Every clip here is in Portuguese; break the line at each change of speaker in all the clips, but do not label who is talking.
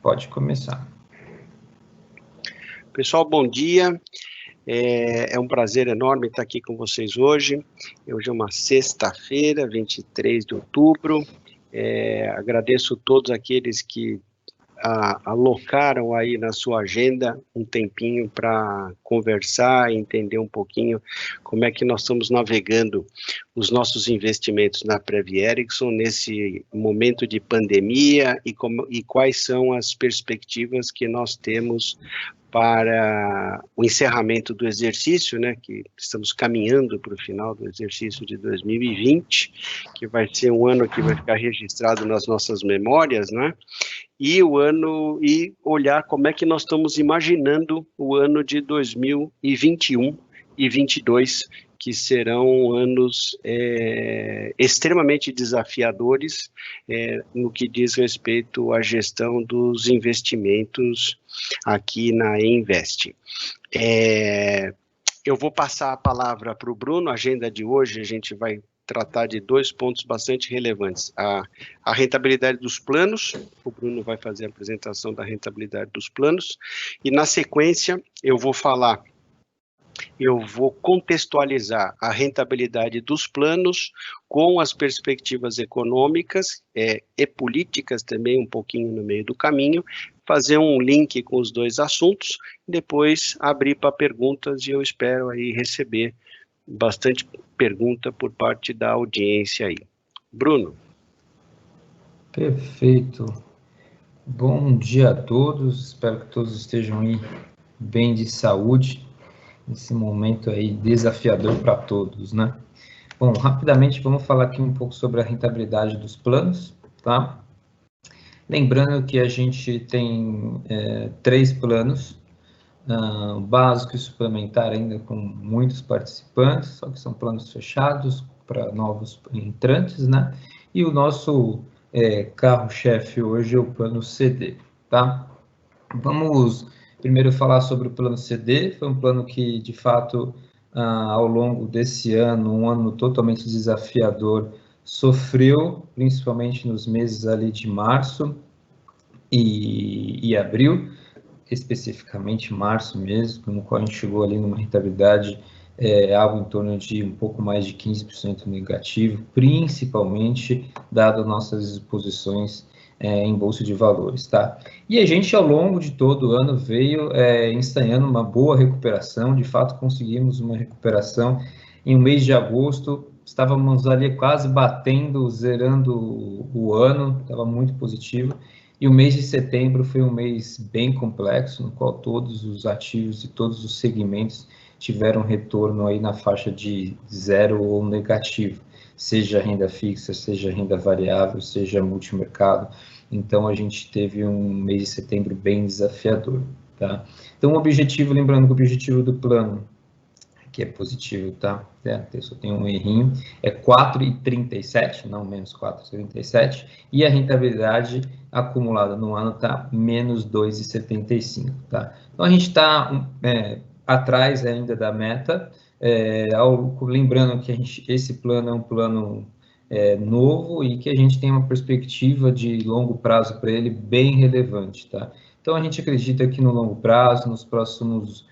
pode começar.
Pessoal, bom dia. É um prazer enorme estar aqui com vocês hoje. Hoje é uma sexta-feira, 23 de outubro. Agradeço a todos aqueles que alocaram aí na sua agenda um tempinho para conversar e entender um pouquinho como é que nós estamos navegando os nossos investimentos na Previ Erickson nesse momento de pandemia e quais são as perspectivas que nós temos para o encerramento do exercício, né, que estamos caminhando para o final do exercício de 2020, que vai ser um ano que vai ficar registrado nas nossas memórias, né, e olhar como é que nós estamos imaginando o ano de 2021 e 2022, que serão anos extremamente desafiadores no que diz respeito à gestão dos investimentos aqui na Invest. Eu vou passar a palavra para o Bruno. A agenda de hoje a gente vai tratar de dois pontos bastante relevantes. A rentabilidade dos planos, o Bruno vai fazer a apresentação da rentabilidade dos planos, e na sequência eu vou contextualizar a rentabilidade dos planos com as perspectivas econômicas e políticas também um pouquinho no meio do caminho, fazer um link com os dois assuntos, depois abrir para perguntas e eu espero aí receber bastante pergunta por parte da audiência aí. Bruno.
Perfeito. Bom dia a todos, espero que todos estejam aí bem de saúde, nesse momento aí desafiador para todos, né? Bom, rapidamente vamos falar aqui um pouco sobre a rentabilidade dos planos, tá? Lembrando que a gente tem 3 planos, básico e suplementar ainda com muitos participantes, só que são planos fechados para novos entrantes, né? E o nosso carro-chefe hoje é o plano CD, tá? Vamos primeiro falar sobre o plano CD. Foi um plano que, de fato, ao longo desse ano, um ano totalmente desafiador, sofreu, principalmente nos meses ali de março e abril, especificamente março mesmo, no qual a gente chegou ali numa rentabilidade algo em torno de um pouco mais de 15% negativo, principalmente dado nossas exposições em bolsa de valores, tá? E a gente, ao longo de todo o ano, veio ensaiando uma boa recuperação. De fato, conseguimos uma recuperação em um mês de agosto, estávamos ali quase batendo, zerando o ano, estava muito positivo. E o mês de setembro foi um mês bem complexo, no qual todos os ativos e todos os segmentos tiveram retorno aí na faixa de 0 ou negativo, seja renda fixa, seja renda variável, seja multimercado. Então, a gente teve um mês de setembro bem desafiador, tá? Então, o objetivo, lembrando que o objetivo do plano, que é positivo, tá? Só tem um errinho, é 4,37, não menos 4,37, e a rentabilidade acumulada no ano está menos 2,75, tá? Então, a gente está atrás ainda da meta, lembrando que esse plano é um plano novo e que a gente tem uma perspectiva de longo prazo para ele bem relevante, tá? Então, a gente acredita que no longo prazo, nos próximos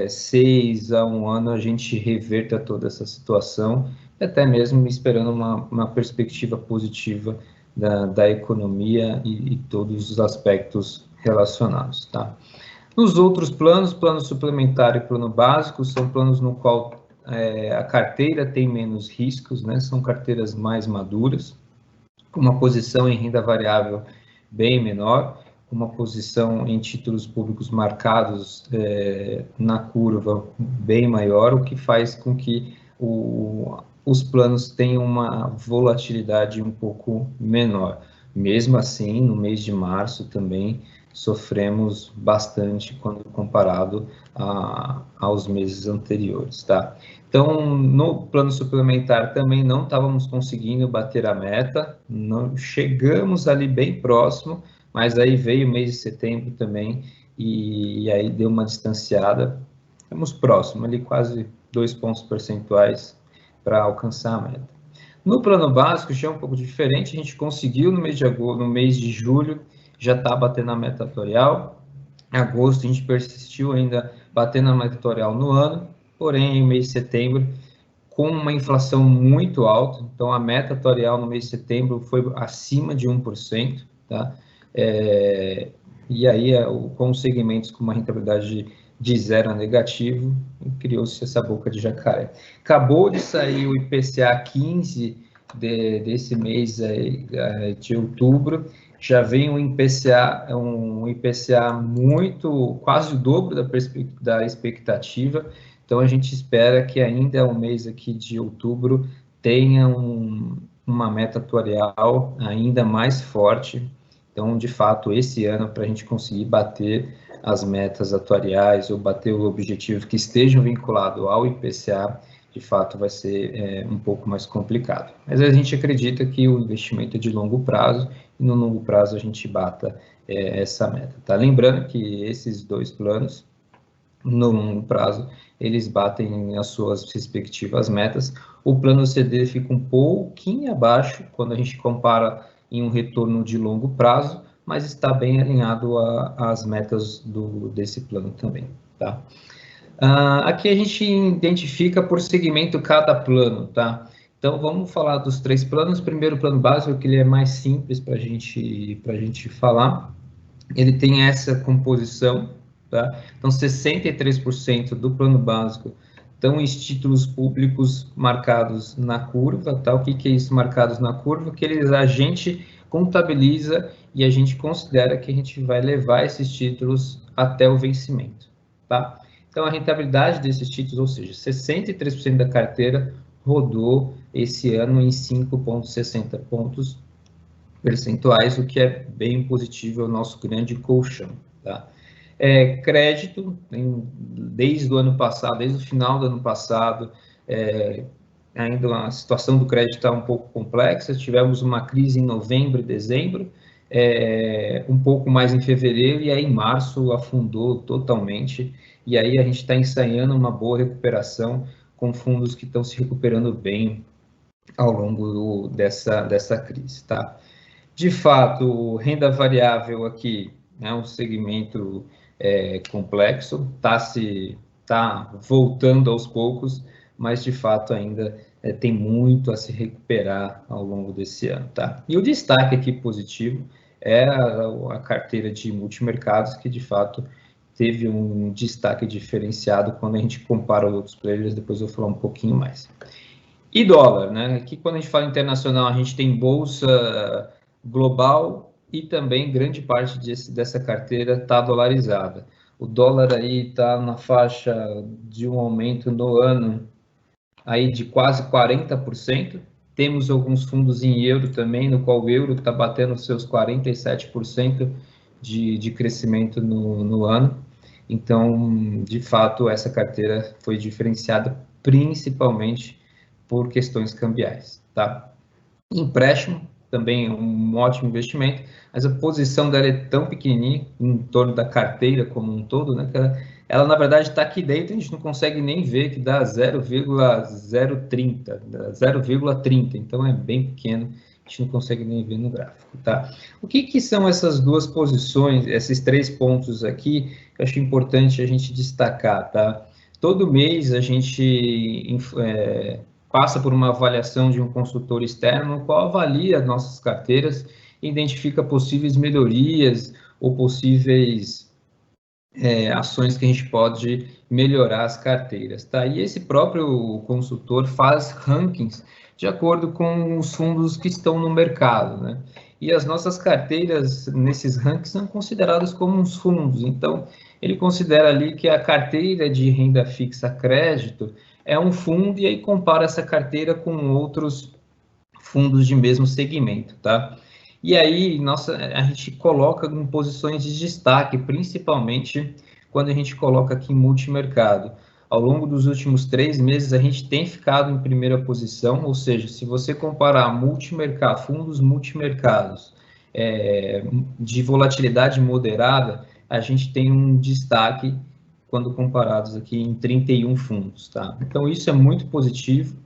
6 a 1 ano, a gente reverta toda essa situação, até mesmo esperando uma perspectiva positiva da economia e todos os aspectos relacionados, tá? Nos outros planos, plano suplementar e plano básico, são planos no qual a carteira tem menos riscos, né? São carteiras mais maduras, com uma posição em renda variável bem menor, uma posição em títulos públicos marcados na curva bem maior, o que faz com que os planos tenham uma volatilidade um pouco menor. Mesmo assim, no mês de março também sofremos bastante quando comparado aos meses anteriores, tá? Então, no plano suplementar também não estávamos conseguindo bater a meta, não chegamos ali bem próximo, mas aí veio o mês de setembro também e aí deu uma distanciada. Estamos próximos, ali quase 2 pontos percentuais para alcançar a meta. No plano básico já é um pouco diferente, a gente conseguiu no mês de julho já está batendo a meta atuarial. Em agosto, a gente persistiu ainda batendo a meta atuarial no ano, porém, em mês de setembro, com uma inflação muito alta, então a meta atuarial no mês de setembro foi acima de 1%, tá? E aí, com os segmentos com uma rentabilidade de 0 a negativo, criou-se essa boca de jacaré. Acabou de sair o IPCA 15 desse mês aí, de outubro, já vem um IPCA muito, quase o dobro da expectativa. Então, a gente espera que ainda o mês aqui de outubro tenha uma meta atuarial ainda mais forte. Então, de fato, esse ano, para a gente conseguir bater as metas atuariais ou bater o objetivo que estejam vinculados ao IPCA, de fato, vai ser um pouco mais complicado. Mas a gente acredita que o investimento é de longo prazo e no longo prazo a gente bata essa meta. Tá? Lembrando que esses dois planos, no longo prazo, eles batem as suas respectivas metas. O plano CD fica um pouquinho abaixo quando a gente compara em um retorno de longo prazo, mas está bem alinhado às metas desse plano também, tá? Aqui a gente identifica por segmento cada plano, tá? Então, vamos falar dos 3 planos. Primeiro, o plano básico, que ele é mais simples para a gente falar. Ele tem essa composição, tá? Então, 63% do plano básico estão em títulos públicos marcados na curva, tá? O que é isso, marcados na curva? Que a gente contabiliza e a gente considera que a gente vai levar esses títulos até o vencimento, tá? Então, a rentabilidade desses títulos, ou seja, 63% da carteira rodou esse ano em 5,60 pontos percentuais, o que é bem positivo, é o nosso grande colchão, tá? Crédito, desde o ano passado, desde o final do ano passado, ainda a situação do crédito está um pouco complexa, tivemos uma crise em novembro e dezembro, um pouco mais em fevereiro, e aí em março afundou totalmente, e aí a gente está ensaiando uma boa recuperação com fundos que estão se recuperando bem ao longo dessa crise, tá? De fato, renda variável aqui é um segmento complexo, está voltando aos poucos, mas de fato ainda tem muito a se recuperar ao longo desse ano, tá? E o destaque aqui positivo é a carteira de multimercados, que de fato teve um destaque diferenciado quando a gente compara outros players, depois eu vou falar um pouquinho mais. E dólar, né? Aqui quando a gente fala internacional, a gente tem bolsa global e também grande parte dessa carteira está dolarizada. O dólar aí está na faixa de um aumento no ano aí de quase 40%. Temos alguns fundos em euro também, no qual o euro está batendo seus 47% de crescimento no ano. Então, de fato, essa carteira foi diferenciada principalmente por questões cambiais, tá? Empréstimo também é um ótimo investimento, mas a posição dela é tão pequenininha em torno da carteira como um todo, né? Que ela na verdade está aqui dentro, a gente não consegue nem ver que dá 0,30, então é bem pequeno, a gente não consegue nem ver no gráfico, tá? O que são essas duas posições, esses 3 pontos aqui, que eu acho importante a gente destacar, tá? Todo mês a gente passa por uma avaliação de um consultor externo, no qual avalia nossas carteiras e identifica possíveis melhorias ou possíveis ações que a gente pode melhorar as carteiras, tá? E esse próprio consultor faz rankings de acordo com os fundos que estão no mercado, né? E as nossas carteiras nesses rankings são consideradas como uns fundos, então ele considera ali que a carteira de renda fixa crédito é um fundo e aí compara essa carteira com outros fundos de mesmo segmento, tá? E aí, a gente coloca em posições de destaque, principalmente quando a gente coloca aqui em multimercado. Ao longo dos últimos 3 meses, a gente tem ficado em primeira posição, ou seja, se você comparar fundos multimercados de volatilidade moderada, a gente tem um destaque quando comparados aqui em 31 fundos, tá? Então, isso é muito positivo.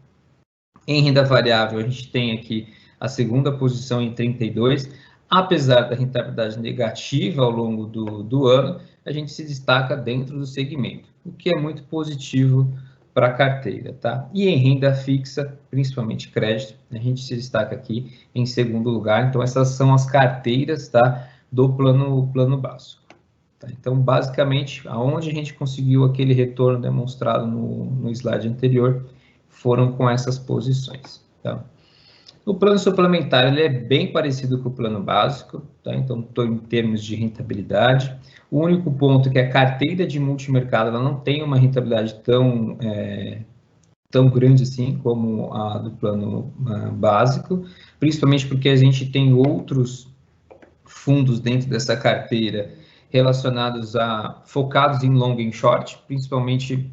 Em renda variável, a gente tem aqui a segunda posição em 32. Apesar da rentabilidade negativa ao longo do ano, a gente se destaca dentro do segmento, o que é muito positivo para a carteira, tá? E em renda fixa, principalmente crédito, a gente se destaca aqui em segundo lugar. Então, essas são as carteiras, tá, do plano básico. Tá? Então, basicamente, aonde a gente conseguiu aquele retorno demonstrado no slide anterior, foram com essas posições, tá? O plano suplementar ele é bem parecido com o plano básico, tá? Então, estou em termos de rentabilidade. O único ponto é que a carteira de multimercado ela não tem uma rentabilidade tão grande assim como a do plano básico, principalmente porque a gente tem outros fundos dentro dessa carteira relacionados focados em long e short, principalmente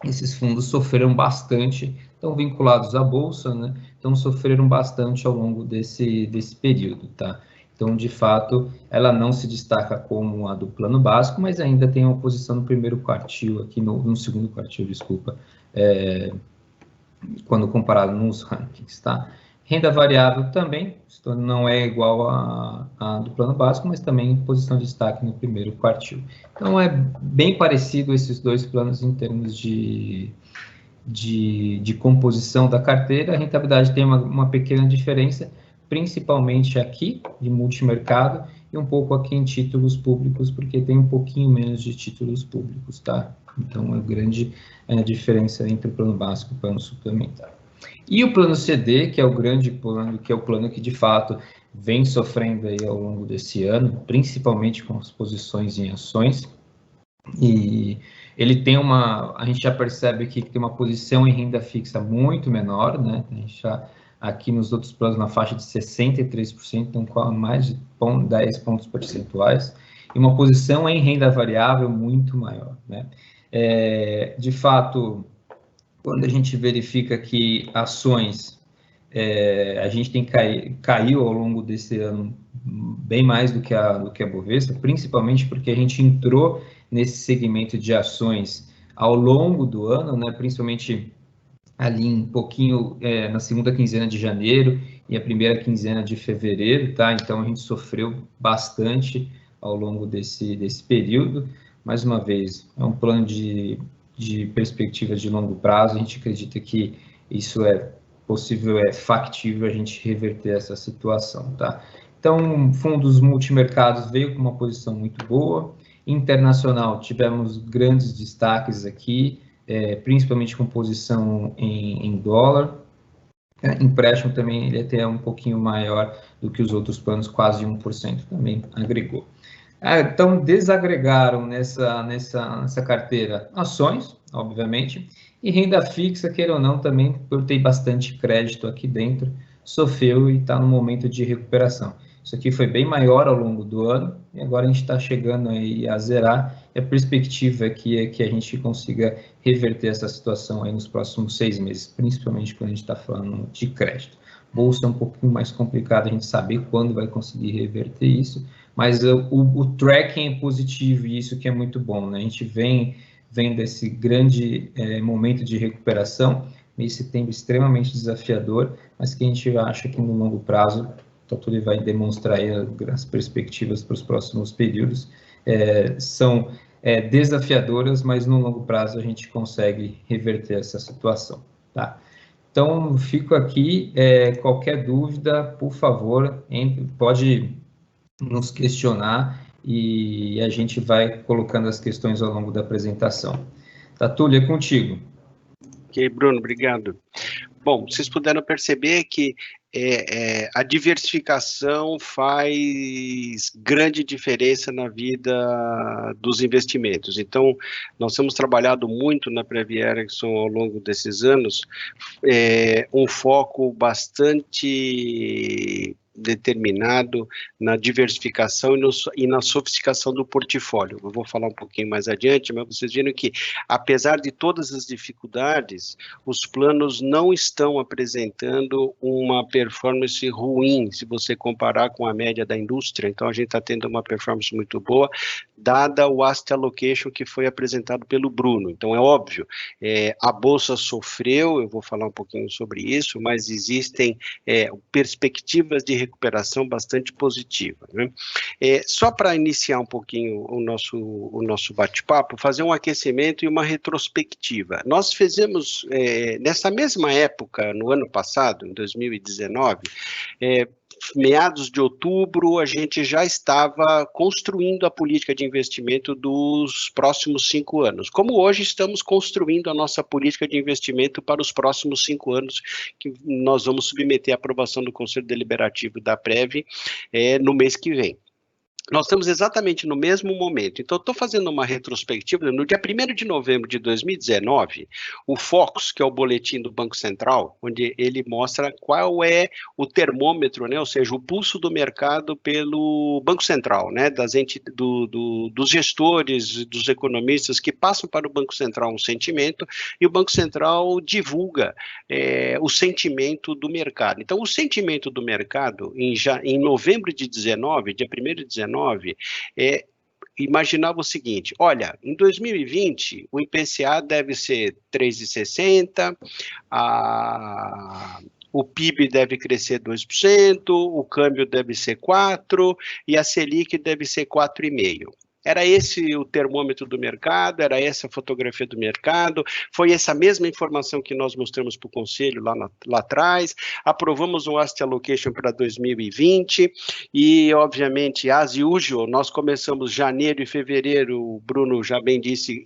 esses fundos sofreram bastante, estão vinculados à bolsa, né? Então sofreram bastante ao longo desse período, tá? Então, de fato, ela não se destaca como a do plano básico, mas ainda tem uma posição no primeiro quartil, aqui no segundo quartil, desculpa, quando comparado nos rankings, tá? Renda variável também, não é igual a do plano básico, mas também em posição de destaque no primeiro quartil. Então, é bem parecido esses dois planos em termos de composição da carteira. A rentabilidade tem uma pequena diferença, principalmente aqui, de multimercado, e um pouco aqui em títulos públicos, porque tem um pouquinho menos de títulos públicos, tá? Então, é grande diferença entre o plano básico e o plano suplementar. E o plano CD, que é o grande plano, que é o plano que, de fato, vem sofrendo aí ao longo desse ano, principalmente com as posições em ações, e ele tem a gente já percebe aqui que tem uma posição em renda fixa muito menor, né? A gente já, aqui nos outros planos, na faixa de 63%, então com mais de 10 pontos percentuais, e uma posição em renda variável muito maior, né? De fato, quando a gente verifica que ações, a gente tem caiu ao longo desse ano bem mais do que a Bovespa, principalmente porque a gente entrou nesse segmento de ações ao longo do ano, né, principalmente ali um pouquinho na segunda quinzena de janeiro e a primeira quinzena de fevereiro, tá? Então a gente sofreu bastante ao longo desse período. Mais uma vez, é um plano de perspectivas de longo prazo, a gente acredita que isso é possível, é factível a gente reverter essa situação, tá? Então, fundos multimercados veio com uma posição muito boa. Internacional, tivemos grandes destaques aqui, principalmente com posição em dólar. Empréstimo também, ele até é um pouquinho maior do que os outros planos, quase 1% também agregou. Então, desagregaram nessa carteira ações, obviamente, e renda fixa, queira ou não, também, por ter bastante crédito aqui dentro, sofreu e está no momento de recuperação. Isso aqui foi bem maior ao longo do ano, e agora a gente está chegando aí a zerar, e a perspectiva aqui é que a gente consiga reverter essa situação aí nos próximos 6 meses, principalmente quando a gente está falando de crédito. Bolsa é um pouquinho mais complicado a gente saber quando vai conseguir reverter isso, mas o tracking é positivo e isso que é muito bom, né? A gente vem desse grande momento de recuperação, mês de setembro extremamente desafiador, mas que a gente acha que no longo prazo, então tudo vai demonstrar aí as perspectivas para os próximos períodos, são desafiadoras, mas no longo prazo a gente consegue reverter essa situação, tá? Então, fico aqui, qualquer dúvida, por favor, pode nos questionar e a gente vai colocando as questões ao longo da apresentação. Tatúlia, é contigo.
Ok, Bruno, obrigado. Bom, vocês puderam perceber que a diversificação faz grande diferença na vida dos investimentos. Então, nós temos trabalhado muito na Previ Erickson ao longo desses anos, um foco bastante determinado na diversificação e na sofisticação do portfólio. Eu vou falar um pouquinho mais adiante, mas vocês viram que, apesar de todas as dificuldades, os planos não estão apresentando uma performance ruim, se você comparar com a média da indústria. Então, a gente está tendo uma performance muito boa, dada o asset allocation que foi apresentado pelo Bruno. Então, é óbvio, a Bolsa sofreu, eu vou falar um pouquinho sobre isso, mas existem perspectivas de recuperação bastante positiva, né? Só para iniciar um pouquinho o nosso bate-papo, fazer um aquecimento e uma retrospectiva. Nós fizemos, nessa mesma época, no ano passado, em 2019, meados de outubro, a gente já estava construindo a política de investimento dos próximos 5 anos. Como hoje estamos construindo a nossa política de investimento para os próximos 5 anos, que nós vamos submeter à aprovação do Conselho Deliberativo da Prev no mês que vem. Nós estamos exatamente no mesmo momento. Então, estou fazendo uma retrospectiva. No dia 1º de novembro de 2019, o Focus, que é o boletim do Banco Central, onde ele mostra qual é o termômetro, né, ou seja, o pulso do mercado pelo Banco Central, né, dos gestores, dos economistas que passam para o Banco Central um sentimento, e o Banco Central divulga o sentimento do mercado. Então, o sentimento do mercado, em novembro de 19, dia 1º de 19, imaginava o seguinte: olha, em 2020 o IPCA deve ser 3,60, o PIB deve crescer 2%, o câmbio deve ser 4% e a Selic deve ser 4,5%. Era esse o termômetro do mercado, era essa a fotografia do mercado, foi essa mesma informação que nós mostramos para o Conselho lá atrás, aprovamos um Asset Allocation para 2020 e, obviamente, as usual, nós começamos janeiro e fevereiro, o Bruno já bem disse,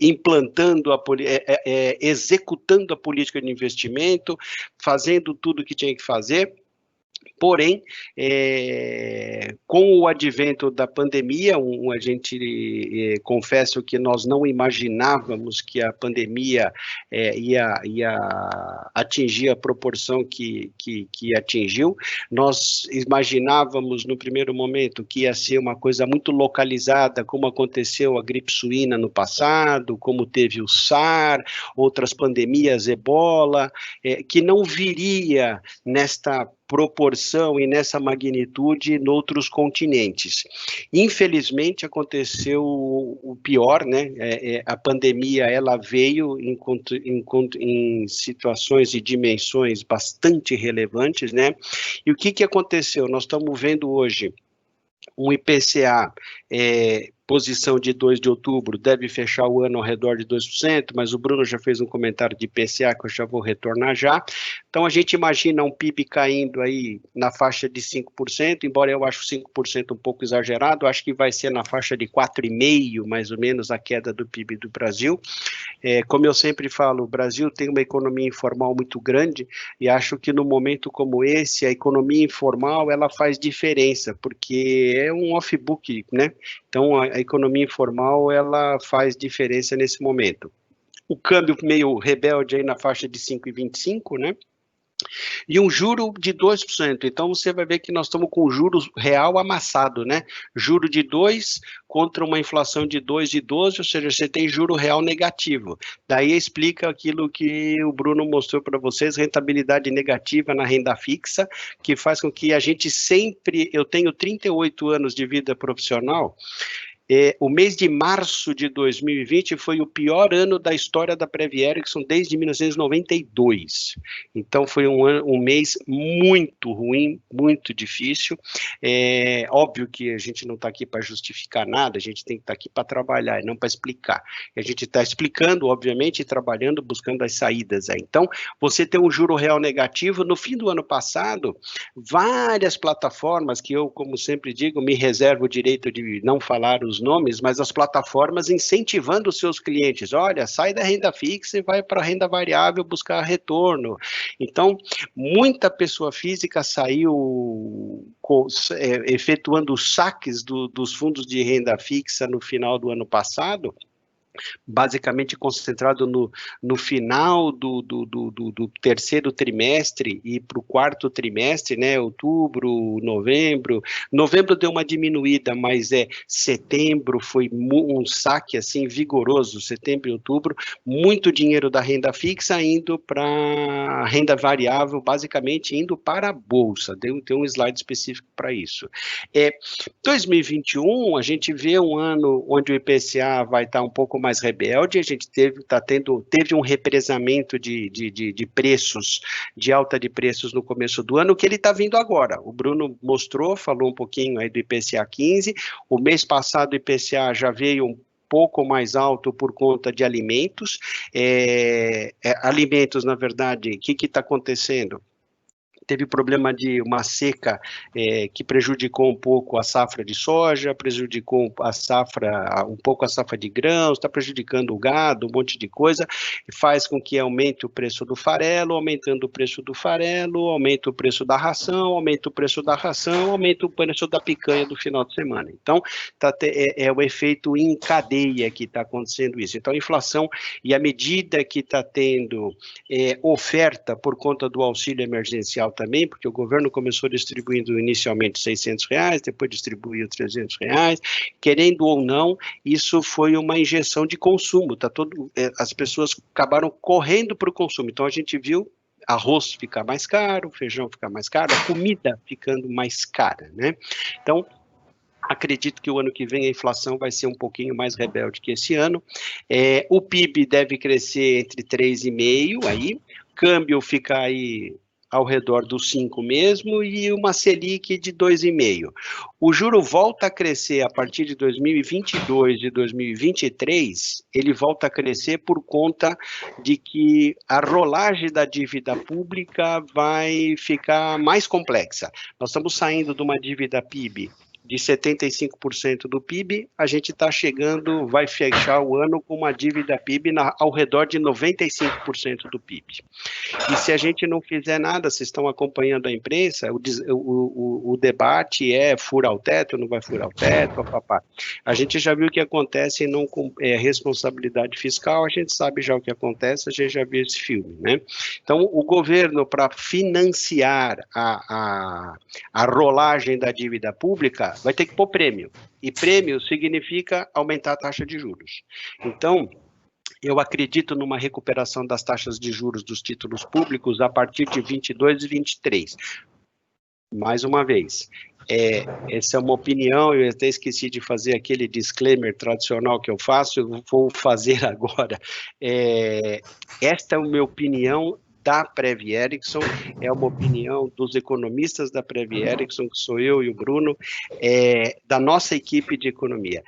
executando a política de investimento, fazendo tudo o que tinha que fazer. Porém, com o advento da pandemia, confesso que nós não imaginávamos que a pandemia ia atingir a proporção que atingiu. Nós imaginávamos no primeiro momento que ia ser uma coisa muito localizada, como aconteceu a gripe suína no passado, como teve o SAR, outras pandemias, Ebola, que não viria nesta proporção e nessa magnitude em outros continentes. Infelizmente, aconteceu o pior, né? A pandemia, ela veio em situações e dimensões bastante relevantes, né? E o que aconteceu? Nós estamos vendo hoje um IPCA, posição de 2 de outubro, deve fechar o ano ao redor de 2%, mas o Bruno já fez um comentário de IPCA que eu já vou retornar já. Então, a gente imagina um PIB caindo aí na faixa de 5%, embora eu acho 5% um pouco exagerado, acho que vai ser na faixa de 4,5%, mais ou menos, a queda do PIB do Brasil. Como eu sempre falo, o Brasil tem uma economia informal muito grande e acho que no momento como esse, a economia informal, ela faz diferença, porque é um off-book, né? Então, a economia informal, ela faz diferença nesse momento. O câmbio meio rebelde aí na faixa de 5,25, né? E um juro de 2%. Então, você vai ver que nós estamos com o juros real amassado, né? Juro de 2 contra uma inflação de 2,12, ou seja, você tem juro real negativo. Daí explica aquilo que o Bruno mostrou para vocês, rentabilidade negativa na renda fixa, que faz com que a gente sempre... Eu tenho 38 anos de vida profissional. O mês de março de 2020 foi o pior ano da história da Prev Erickson desde 1992. Então, foi um mês muito ruim, muito difícil. Óbvio que a gente não está aqui para justificar nada, a gente tem que estar aqui para trabalhar e não para explicar. E a gente está explicando, obviamente, e trabalhando, buscando as saídas aí. Então, você tem um juro real negativo. No fim do ano passado, várias plataformas, que eu, como sempre digo, me reservo o direito de não falar os nomes, mas as plataformas incentivando os seus clientes, olha, sai da renda fixa e vai para a renda variável buscar retorno. Então, muita pessoa física saiu efetuando os saques dos fundos de renda fixa no final do ano passado, basicamente concentrado no final do terceiro trimestre e para o quarto trimestre, né, outubro, novembro. Novembro deu uma diminuída, mas setembro foi um saque assim vigoroso, setembro e outubro, muito dinheiro da renda fixa indo para a renda variável, basicamente indo para a bolsa. Tem um slide específico para isso. 2021, a gente vê um ano onde o IPCA vai estar um pouco mais rebelde, a gente teve um represamento de preços, de alta de preços no começo do ano, que ele está vindo agora. O Bruno mostrou, falou um pouquinho aí do IPCA 15, o mês passado o IPCA já veio um pouco mais alto por conta de alimentos. Alimentos, na verdade, o que está acontecendo? Teve problema de uma seca que prejudicou um pouco a safra de soja, prejudicou um pouco a safra de grãos, está prejudicando o gado, um monte de coisa, e faz com que aumente o preço do farelo, aumentando o preço do farelo, aumenta o preço da ração, aumenta o preço da ração, aumenta o preço da picanha do final de semana. Então, é o efeito em cadeia que está acontecendo isso. Então, a inflação, e à medida que está tendo oferta por conta do auxílio emergencial também, porque o governo começou distribuindo inicialmente R$600, depois distribuiu R$300, querendo ou não, isso foi uma injeção de consumo, as pessoas acabaram correndo para o consumo, então a gente viu arroz ficar mais caro, feijão ficar mais caro, a comida ficando mais cara, né? Então, acredito que o ano que vem a inflação vai ser um pouquinho mais rebelde que esse ano. O PIB deve crescer entre 3,5%, aí, câmbio fica aí ao redor dos 5 mesmo, e uma Selic de 2,5. O juro volta a crescer a partir de 2022 e 2023, ele volta a crescer por conta de que a rolagem da dívida pública vai ficar mais complexa. Nós estamos saindo de uma dívida PIB de 75% do PIB, a gente está vai fechar o ano com uma dívida PIB ao redor de 95% do PIB. E se a gente não fizer nada, vocês estão acompanhando a imprensa, o debate furar o teto, não vai furar o teto, papapá. A gente já viu o que acontece não com responsabilidade fiscal, a gente sabe já o que acontece, a gente já viu esse filme, né? Então, o governo, para financiar a rolagem da dívida pública, vai ter que pôr prêmio, e prêmio significa aumentar a taxa de juros. Então, eu acredito numa recuperação das taxas de juros dos títulos públicos a partir de 22 e 23. Mais uma vez, essa é uma opinião, eu até esqueci de fazer aquele disclaimer tradicional que eu faço, eu vou fazer agora. Esta é a minha opinião da Prev Erickson, é uma opinião dos economistas da Prev Erickson, que sou eu e o Bruno, da nossa equipe de economia.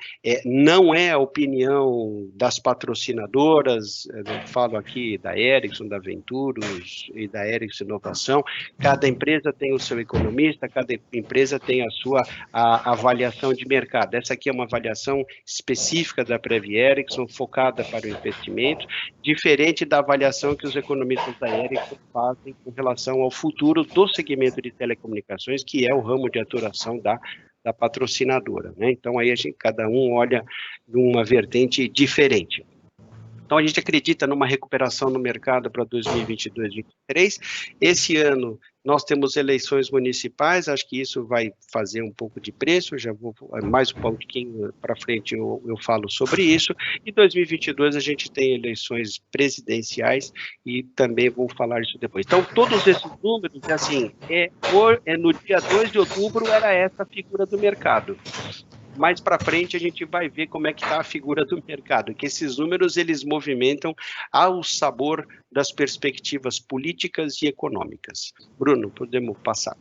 Não é a opinião das patrocinadoras, eu falo aqui da Erickson, da Venturos e da Erickson Inovação, cada empresa tem o seu economista, cada empresa tem a sua avaliação de mercado. Essa aqui é uma avaliação específica da Prev Erickson, focada para o investimento, diferente da avaliação que os economistas da Erickson fazem com relação ao futuro do segmento de telecomunicações, que é o ramo de atuação da patrocinadora, né? Então, aí cada um olha de uma vertente diferente. Então, a gente acredita numa recuperação no mercado para 2022 e 2023. Esse ano, nós temos eleições municipais, acho que isso vai fazer um pouco de preço, já vou mais um pouquinho para frente eu falo sobre isso. E 2022 a gente tem eleições presidenciais e também vou falar isso depois. Então, todos esses números, assim, no dia 2 de outubro era essa a figura do mercado. Mais para frente a gente vai ver como é que está a figura do mercado, que esses números eles movimentam ao sabor das perspectivas políticas e econômicas. Bruno, podemos passar.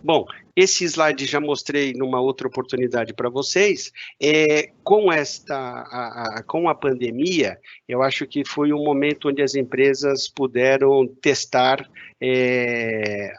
Bom, esse slide já mostrei numa outra oportunidade para vocês. Com a pandemia, eu acho que foi um momento onde as empresas puderam testar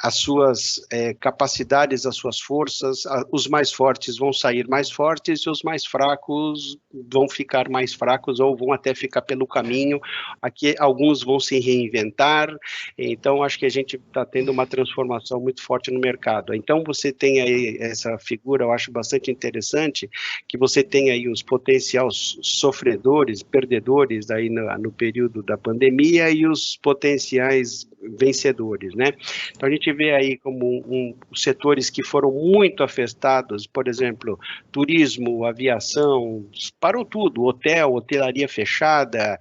as suas capacidades, as suas forças. Os mais fortes vão sair mais fortes e os mais fracos vão ficar mais fracos ou vão até ficar pelo caminho. Aqui alguns vão se reinventar. Então, acho que a gente está tendo uma transformação muito forte no mercado. Então, você tem aí essa figura, eu acho bastante interessante, que você tem aí os potenciais sofredores, perdedores aí no período da pandemia e os potenciais vencedores, né? Então, a gente vê aí como setores que foram muito afetados, por exemplo, turismo, aviação, parou tudo, hotel, hotelaria fechada,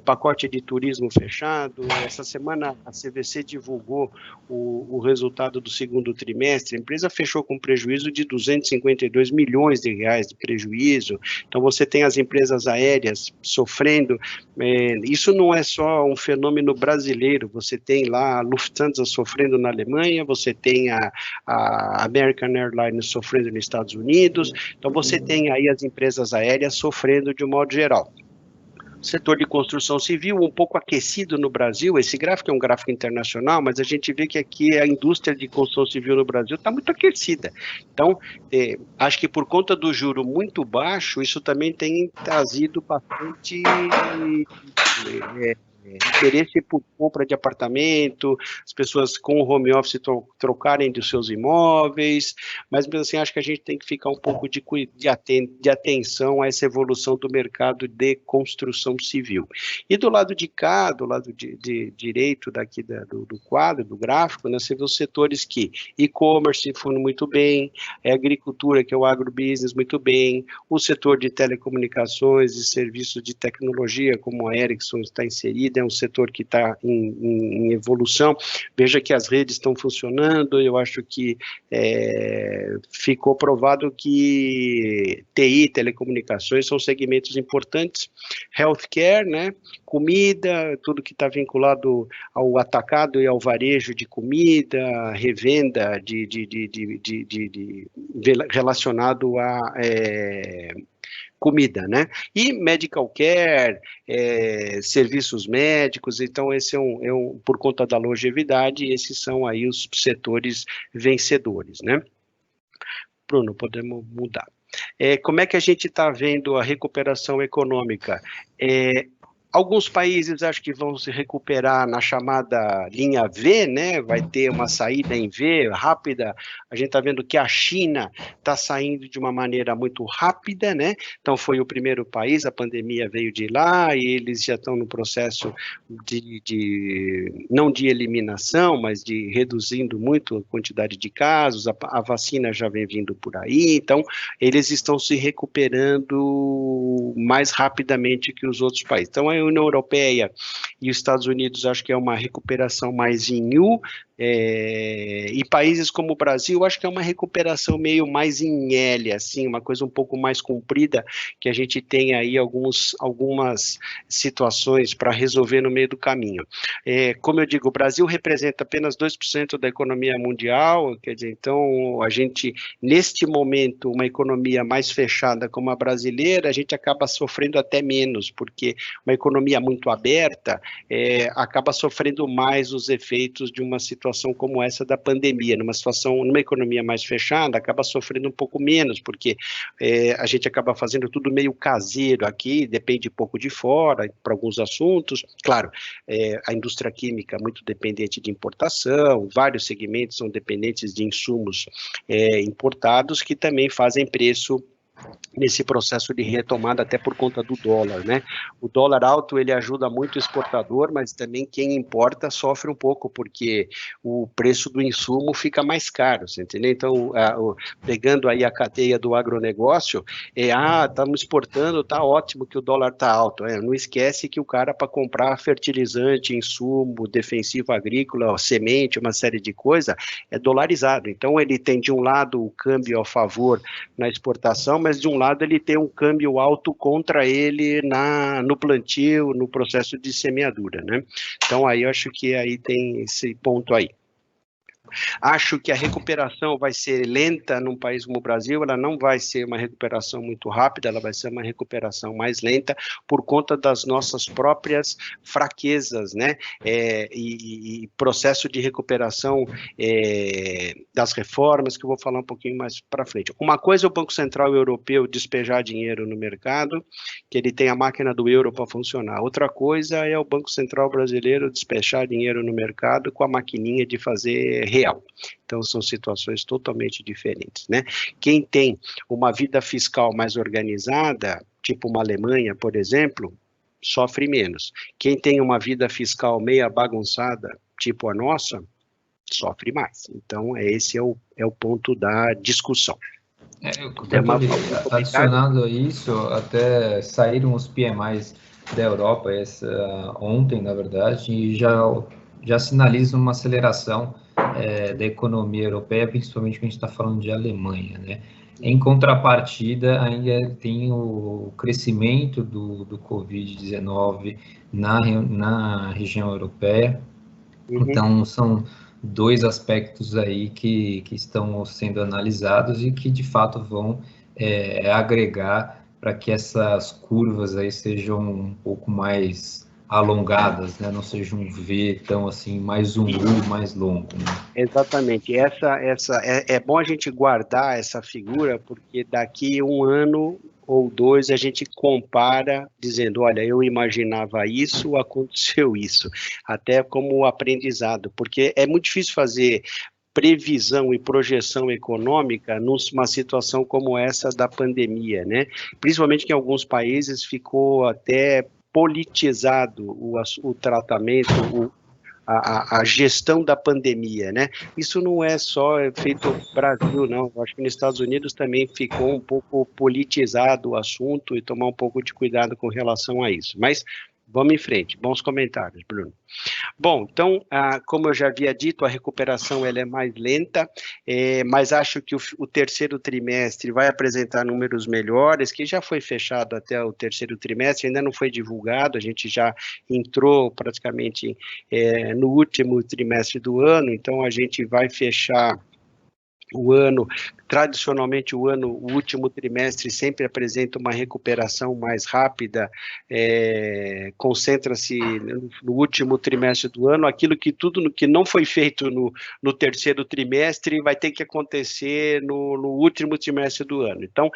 pacote de turismo fechado. Essa semana a CVC divulgou o resultado do segundo trimestre, empresa fechou com prejuízo de 252 milhões de reais de prejuízo. Então, você tem as empresas aéreas sofrendo. Isso não é só um fenômeno brasileiro, você tem lá a Lufthansa sofrendo na Alemanha, você tem a American Airlines sofrendo nos Estados Unidos, então você tem aí as empresas aéreas sofrendo de um modo geral. Setor de construção civil um pouco aquecido no Brasil, esse gráfico é um gráfico internacional, mas a gente vê que aqui a indústria de construção civil no Brasil está muito aquecida. Então, acho que por conta do juro muito baixo, isso também tem trazido bastante interesse por compra de apartamento, as pessoas com o home office trocarem dos seus imóveis, mas mesmo assim acho que a gente tem que ficar um pouco de atenção a essa evolução do mercado de construção civil. E do lado de cá, do lado de direito daqui do quadro, do gráfico, né, você vê os setores que e-commerce foram muito bem, a agricultura, que é o agrobusiness, muito bem, o setor de telecomunicações e serviços de tecnologia, como a Ericsson está inserida, é um setor que está em evolução. Veja que as redes estão funcionando, eu acho que ficou provado que TI, telecomunicações, são segmentos importantes. Healthcare, né, comida, tudo que está vinculado ao atacado e ao varejo de comida, revenda relacionado a comida, né? E medical care, serviços médicos, então esse por conta da longevidade, esses são aí os setores vencedores, né? Bruno, podemos mudar. Como é que a gente está vendo a recuperação econômica? Alguns países acho que vão se recuperar na chamada linha V, né? Vai ter uma saída em V rápida. A gente está vendo que a China está saindo de uma maneira muito rápida, né? Então foi o primeiro país, a pandemia veio de lá e eles já estão no processo não de eliminação, mas de reduzindo muito a quantidade de casos. A vacina já vem vindo por aí, então eles estão se recuperando mais rapidamente que os outros países. Então a União Europeia e os Estados Unidos acho que é uma recuperação mais em U, e países como o Brasil, acho que é uma recuperação meio mais em L, assim, uma coisa um pouco mais comprida, que a gente tem aí algumas situações para resolver no meio do caminho. Como eu digo, o Brasil representa apenas 2% da economia mundial, quer dizer, então a gente, neste momento, uma economia mais fechada como a brasileira, a gente acaba sofrendo até menos, porque uma economia muito aberta acaba sofrendo mais os efeitos de uma situação como essa da pandemia, numa economia mais fechada, acaba sofrendo um pouco menos, porque a gente acaba fazendo tudo meio caseiro aqui, depende pouco de fora, para alguns assuntos. Claro, a indústria química é muito dependente de importação, vários segmentos são dependentes de insumos importados, que também fazem preço nesse processo de retomada, até por conta do dólar, né? O dólar alto, ele ajuda muito o exportador, mas também quem importa sofre um pouco, porque o preço do insumo fica mais caro, você entendeu? Então, pegando aí a cadeia do agronegócio, estamos exportando, tá ótimo que o dólar tá alto, não esquece que o cara, para comprar fertilizante, insumo, defensivo agrícola, semente, uma série de coisas, é dolarizado. Então, ele tem, de um lado, o câmbio a favor na exportação, mas de um lado ele tem um câmbio alto contra ele no plantio, no processo de semeadura, né? Então aí eu acho que aí tem esse ponto aí. Acho que a recuperação vai ser lenta num país como o Brasil, ela não vai ser uma recuperação muito rápida, ela vai ser uma recuperação mais lenta por conta das nossas próprias fraquezas, né? E processo de recuperação das reformas, que eu vou falar um pouquinho mais para frente. Uma coisa é o Banco Central Europeu despejar dinheiro no mercado, que ele tem a máquina do euro para funcionar. Outra coisa é o Banco Central brasileiro despejar dinheiro no mercado com a maquininha de fazer real. Então, são situações totalmente diferentes, né? Quem tem uma vida fiscal mais organizada, tipo uma Alemanha, por exemplo, sofre menos. Quem tem uma vida fiscal meia bagunçada, tipo a nossa, sofre mais. Então, esse é o ponto da discussão.
Adicionando a isso, até saíram os PMIs da Europa ontem, na verdade, e já sinalizam uma aceleração da economia europeia, principalmente quando a gente está falando de Alemanha, né? Em contrapartida, ainda tem o crescimento do Covid-19 na região europeia. Então, são dois aspectos aí que estão sendo analisados e que, de fato, vão agregar para que essas curvas aí sejam um pouco mais alongadas, né? Não seja um V tão assim, mais um U mais longo, né?
Exatamente. É bom a gente guardar essa figura, porque daqui um ano ou dois a gente compara, dizendo, olha, eu imaginava isso, aconteceu isso, até como aprendizado, porque é muito difícil fazer previsão e projeção econômica numa situação como essa da pandemia, né? Principalmente que em alguns países ficou até politizado o tratamento, a gestão da pandemia, né? Isso não é só feito no Brasil, não. Eu acho que nos Estados Unidos também ficou um pouco politizado o assunto e tomar um pouco de cuidado com relação a isso. Mas vamos em frente. Bons comentários, Bruno. Bom, então, como eu já havia dito, a recuperação ela é mais lenta, mas acho que o terceiro trimestre vai apresentar números melhores, que já foi fechado até o terceiro trimestre, ainda não foi divulgado, a gente já entrou praticamente no último trimestre do ano, então a gente vai fechar o ano, tradicionalmente o último trimestre sempre apresenta uma recuperação mais rápida, concentra-se no último trimestre do ano, aquilo que tudo que não foi feito no terceiro trimestre vai ter que acontecer no último trimestre do ano. Então,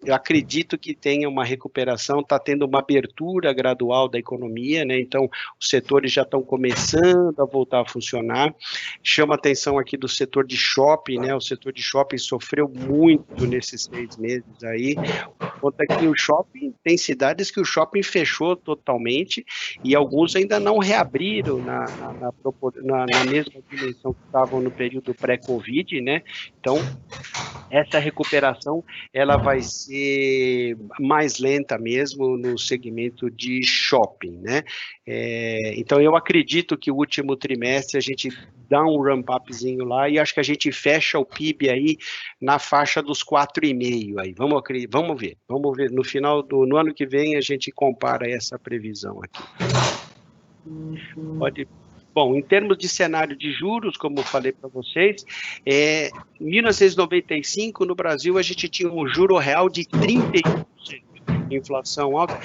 eu acredito que tenha uma recuperação, está tendo uma abertura gradual da economia, né? Então os setores já estão começando a voltar a funcionar. Chama a atenção aqui do setor de shopping, né? O setor de shopping sofreu muito nesses 6 meses aí, conta que o shopping, tem cidades que o shopping fechou totalmente e alguns ainda não reabriram na mesma dimensão que estavam no período pré-Covid, né? Então, essa recuperação, ela vai ser mais lenta mesmo no segmento de shopping, né? Então, eu acredito que o último trimestre a gente dá um ramp-upzinho lá e acho que a gente fecha o PIB aí na faixa dos 4,5 aí. Vamos ver. No ano que vem a gente compara essa previsão aqui. Bom, em termos de cenário de juros, como eu falei para vocês, em 1995, no Brasil, a gente tinha um juro real de 31%, inflação alta.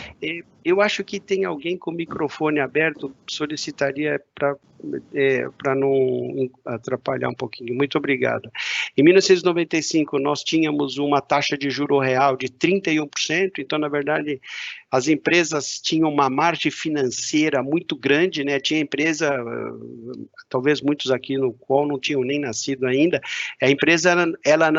Eu acho que tem alguém com o microfone aberto, solicitaria para não atrapalhar um pouquinho. Muito obrigado. Em 1995, nós tínhamos uma taxa de juro real de 31%, então, na verdade, as empresas tinham uma margem financeira muito grande, né? Tinha empresa, talvez muitos aqui no qual não tinham nem nascido ainda, a empresa ela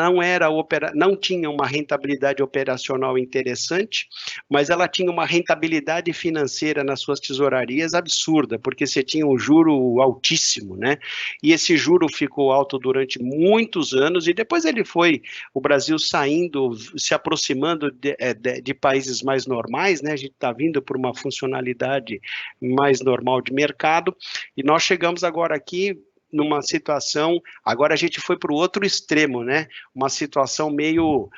não tinha uma rentabilidade operacional interessante, mas ela tinha uma rentabilidade financeira nas suas tesourarias absurda, porque você tinha um juro altíssimo, né? E esse juro ficou alto durante muitos anos, e depois o Brasil saindo, se aproximando de países mais normais, né? A gente está vindo por uma funcionalidade mais normal de mercado, e nós chegamos agora aqui numa situação, agora a gente foi para o outro extremo, né? Uma situação meio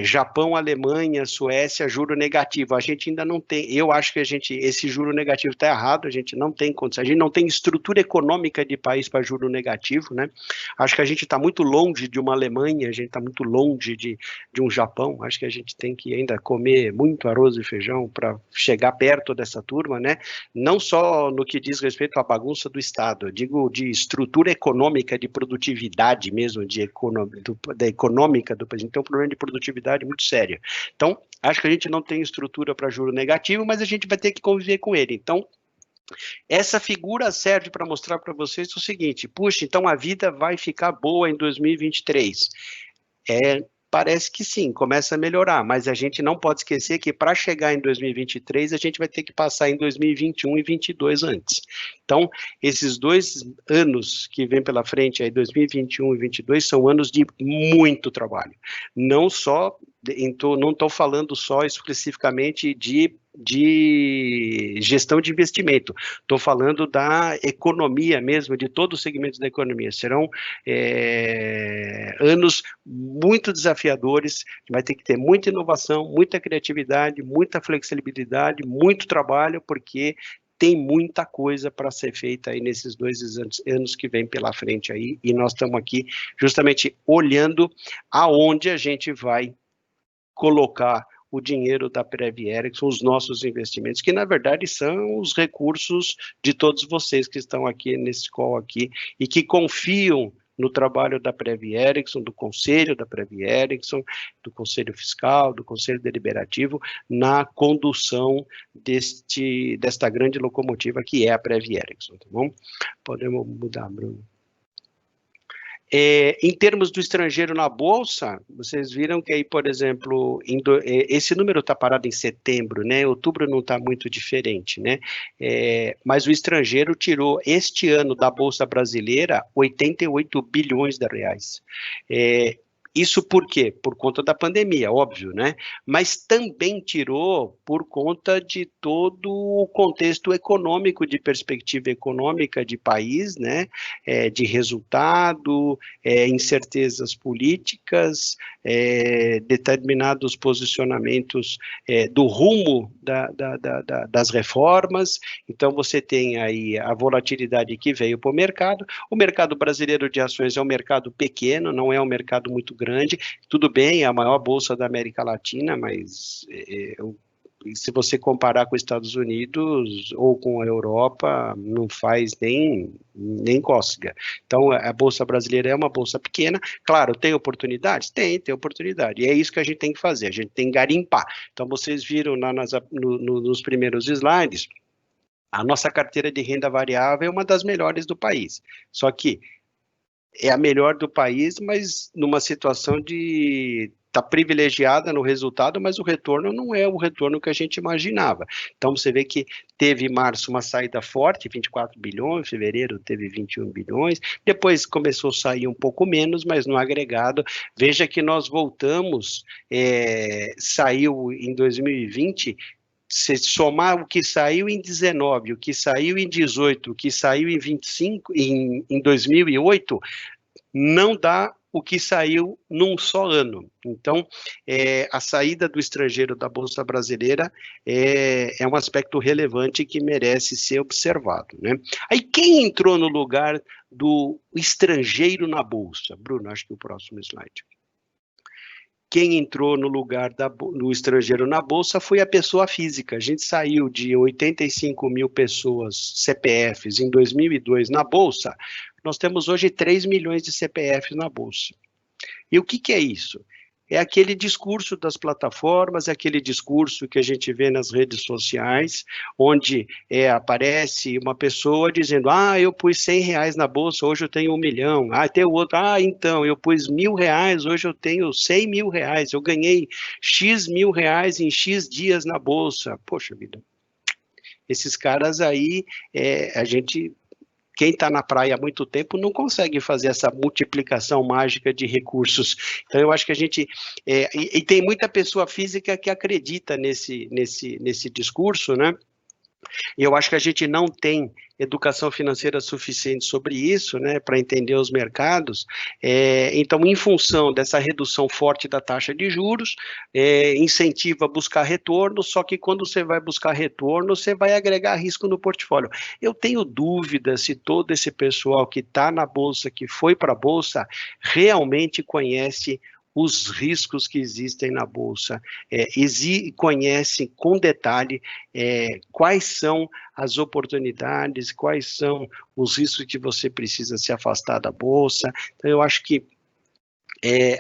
Japão, Alemanha, Suécia, juro negativo. A gente ainda não tem, eu acho que esse juro negativo está errado, a gente não tem condição, a gente não tem estrutura econômica de país para juro negativo, né? Acho que a gente está muito longe de uma Alemanha, a gente está muito longe de um Japão, acho que a gente tem que ainda comer muito arroz e feijão para chegar perto dessa turma, né? Não só no que diz respeito à bagunça do Estado, eu digo de estrutura econômica, de produtividade mesmo, da econômica do país. Então, é um problema de produtividade muito sério. Então, acho que a gente não tem estrutura para juro negativo, mas a gente vai ter que conviver com ele. Então, essa figura serve para mostrar para vocês o seguinte, puxa, então a vida vai ficar boa em 2023. Parece que sim, começa a melhorar, mas a gente não pode esquecer que para chegar em 2023, a gente vai ter que passar em 2021 e 2022 antes. Então, esses 2 anos que vem pela frente, aí 2021 e 2022, são anos de muito trabalho. Não estou falando só especificamente de de gestão de investimento. Estou falando da economia mesmo, de todos os segmentos da economia. Serão anos muito desafiadores, vai ter que ter muita inovação, muita criatividade, muita flexibilidade, muito trabalho, porque tem muita coisa para ser feita aí nesses 2 anos que vem pela frente aí, e nós estamos aqui justamente olhando aonde a gente vai colocar o dinheiro da Prev Erickson, os nossos investimentos, que na verdade são os recursos de todos vocês que estão aqui nesse call aqui, e que confiam no trabalho da Prev Erickson, do Conselho da Prev Erickson, do Conselho Fiscal, do Conselho Deliberativo, na condução desta grande locomotiva que é a Prev Erickson, tá bom? Podemos mudar, Bruno. Em termos do estrangeiro na Bolsa, vocês viram que aí, por exemplo, esse número está parado em setembro, né? Outubro não está muito diferente, né? Mas o estrangeiro tirou este ano da Bolsa Brasileira 88 bilhões de reais. Isso por quê? Por conta da pandemia, óbvio, né? Mas também tirou por conta de todo o contexto econômico, de perspectiva econômica de país, né? De resultado, incertezas políticas, determinados posicionamentos do rumo das reformas. Então, você tem aí a volatilidade que veio para o mercado. O mercado brasileiro de ações é um mercado pequeno, não é um mercado muito grande. Tudo bem, é a maior bolsa da América Latina, mas se você comparar com os Estados Unidos ou com a Europa, não faz nem cócega. Então, a Bolsa Brasileira é uma bolsa pequena. Claro, tem oportunidades? Tem oportunidade. E é isso que a gente tem que fazer, a gente tem que garimpar. Então, vocês viram nos primeiros slides, a nossa carteira de renda variável é uma das melhores do país. Só que é a melhor do país, mas numa situação de estar privilegiada no resultado, mas o retorno não é o retorno que a gente imaginava. Então, você vê que teve em março uma saída forte, 24 bilhões, em fevereiro teve 21 bilhões, depois começou a sair um pouco menos, mas no agregado, veja que nós voltamos, saiu em 2020, se somar o que saiu em 19, o que saiu em 18, o que saiu em 25, em 2008, não dá o que saiu num só ano. Então, a saída do estrangeiro da Bolsa Brasileira é um aspecto relevante que merece ser observado, né? Aí, quem entrou no lugar do estrangeiro na Bolsa? Bruno, acho que o próximo slide. Quem entrou no lugar do estrangeiro na Bolsa foi a pessoa física. A gente saiu de 85 mil pessoas, CPFs, em 2002 na Bolsa. Nós temos hoje 3 milhões de CPFs na Bolsa. E o que é isso? É aquele discurso das plataformas, é aquele discurso que a gente vê nas redes sociais, onde aparece uma pessoa dizendo, eu pus 100 reais na bolsa, hoje eu tenho 1 milhão. Tem o outro, então, eu pus 1.000 reais, hoje eu tenho 100 mil reais, eu ganhei X mil reais em X dias na bolsa. Poxa vida, esses caras aí, quem está na praia há muito tempo não consegue fazer essa multiplicação mágica de recursos. Então, eu acho que a gente... e tem muita pessoa física que acredita nesse discurso, né? E eu acho que a gente não tem educação financeira suficiente sobre isso, né, para entender os mercados. Então, em função dessa redução forte da taxa de juros, incentiva a buscar retorno, só que quando você vai buscar retorno, você vai agregar risco no portfólio. Eu tenho dúvida se todo esse pessoal que está na Bolsa, que foi para a Bolsa, realmente conhece os riscos que existem na Bolsa, conhecem com detalhe quais são as oportunidades, quais são os riscos que você precisa se afastar da Bolsa. Então, eu acho que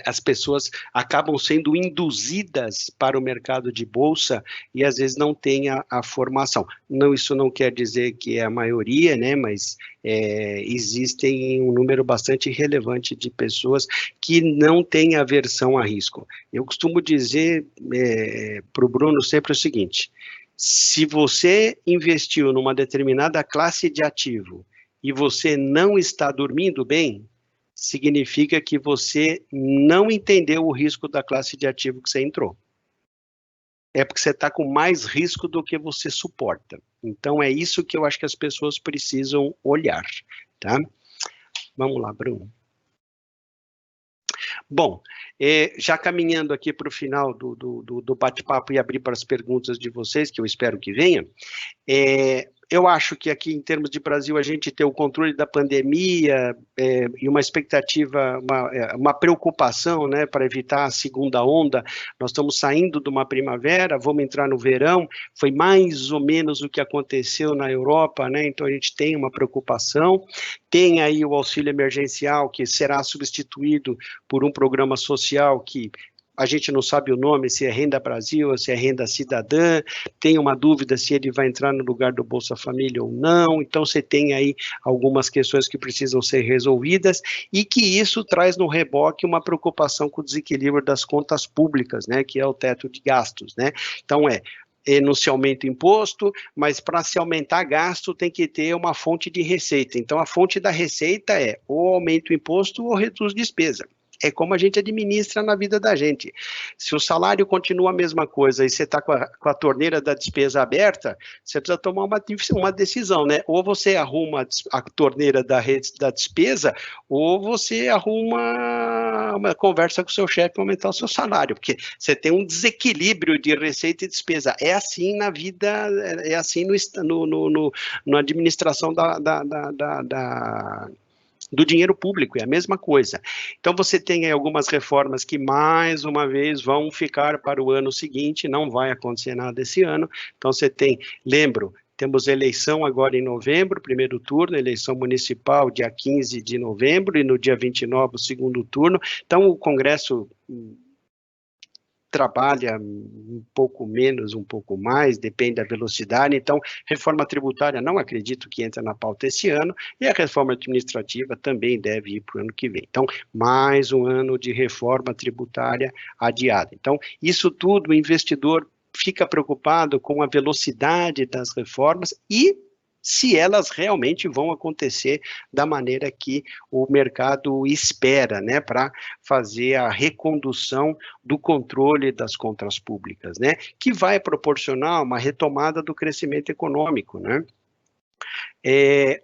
as pessoas acabam sendo induzidas para o mercado de bolsa e às vezes não têm a formação. Isso não quer dizer que é a maioria, né, mas existem um número bastante relevante de pessoas que não têm aversão a risco. Eu costumo dizer para o Bruno sempre o seguinte: se você investiu numa determinada classe de ativo e você não está dormindo bem, significa que você não entendeu o risco da classe de ativo que você entrou. é porque você está com mais risco do que você suporta. Então, é isso que eu acho que as pessoas precisam olhar, tá? Vamos lá, Bruno. Bom, já caminhando aqui para o final do bate-papo e abrir para as perguntas de vocês, que eu espero que venham, eu acho que aqui, em termos de Brasil, a gente tem o controle da pandemia e uma expectativa, uma preocupação, né, para evitar a segunda onda. Nós estamos saindo de uma primavera, vamos entrar no verão, foi mais ou menos o que aconteceu na Europa, né, então a gente tem uma preocupação. Tem aí o auxílio emergencial, que será substituído por um programa social que a gente não sabe o nome, se é Renda Brasil ou se é Renda Cidadã, tem uma dúvida se ele vai entrar no lugar do Bolsa Família ou não, então você tem aí algumas questões que precisam ser resolvidas e que isso traz no reboque uma preocupação com o desequilíbrio das contas públicas, né, que é o teto de gastos, né, então não se aumenta o imposto, mas para se aumentar gasto tem que ter uma fonte de receita, então a fonte da receita é ou aumenta o imposto ou reduz despesa. É como a gente administra na vida da gente. Se o salário continua a mesma coisa e você está com a torneira da despesa aberta, você precisa tomar uma decisão, né? Ou você arruma a torneira da despesa, ou você arruma uma conversa com o seu chefe para aumentar o seu salário, porque você tem um desequilíbrio de receita e despesa. É assim na vida, é assim na administração do dinheiro público, é a mesma coisa. Então, você tem aí algumas reformas que, mais uma vez, vão ficar para o ano seguinte, não vai acontecer nada esse ano. Então, você tem, lembro, temos eleição agora em novembro, primeiro turno, eleição municipal dia 15 de novembro, e no dia 29 o segundo turno. Então, o Congresso trabalha um pouco menos, um pouco mais, depende da velocidade. Então, reforma tributária não acredito que entre na pauta esse ano, e a reforma administrativa também deve ir para o ano que vem. Então, mais um ano de reforma tributária adiada. Então, isso tudo o investidor fica preocupado com a velocidade das reformas e se elas realmente vão acontecer da maneira que o mercado espera, né, para fazer a recondução do controle das contas públicas, né, que vai proporcionar uma retomada do crescimento econômico, né.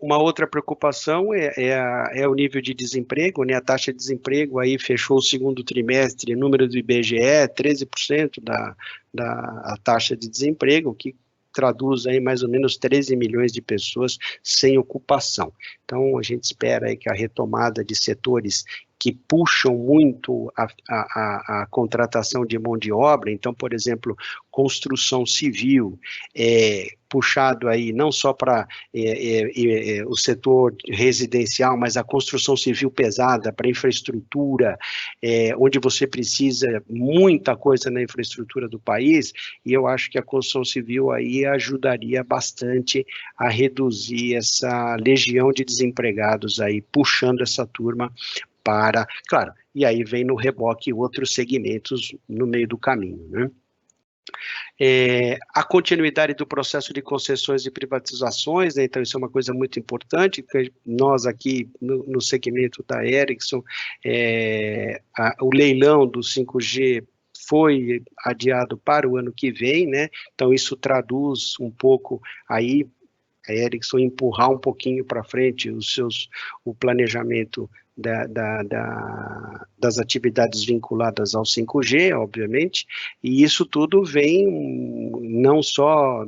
Uma outra preocupação é o nível de desemprego, né, a taxa de desemprego aí fechou o segundo trimestre, número do IBGE, 13% da taxa de desemprego, que traduz aí mais ou menos 13 milhões de pessoas sem ocupação. Então, a gente espera aí que a retomada de setores que puxam muito a contratação de mão de obra, então, por exemplo, construção civil, puxado aí não só para o setor residencial, mas a construção civil pesada, para infraestrutura, onde você precisa muita coisa na infraestrutura do país, e eu acho que a construção civil aí ajudaria bastante a reduzir essa legião de desempregados aí, puxando essa turma para, claro, e aí vem no reboque outros segmentos no meio do caminho, né? A continuidade do processo de concessões e privatizações, né? Então isso é uma coisa muito importante, que nós aqui no segmento da Ericsson, o leilão do 5G foi adiado para o ano que vem, né? Então isso traduz um pouco aí a Ericsson empurrar um pouquinho para frente o planejamento das atividades vinculadas ao 5G, obviamente, e isso tudo vem não só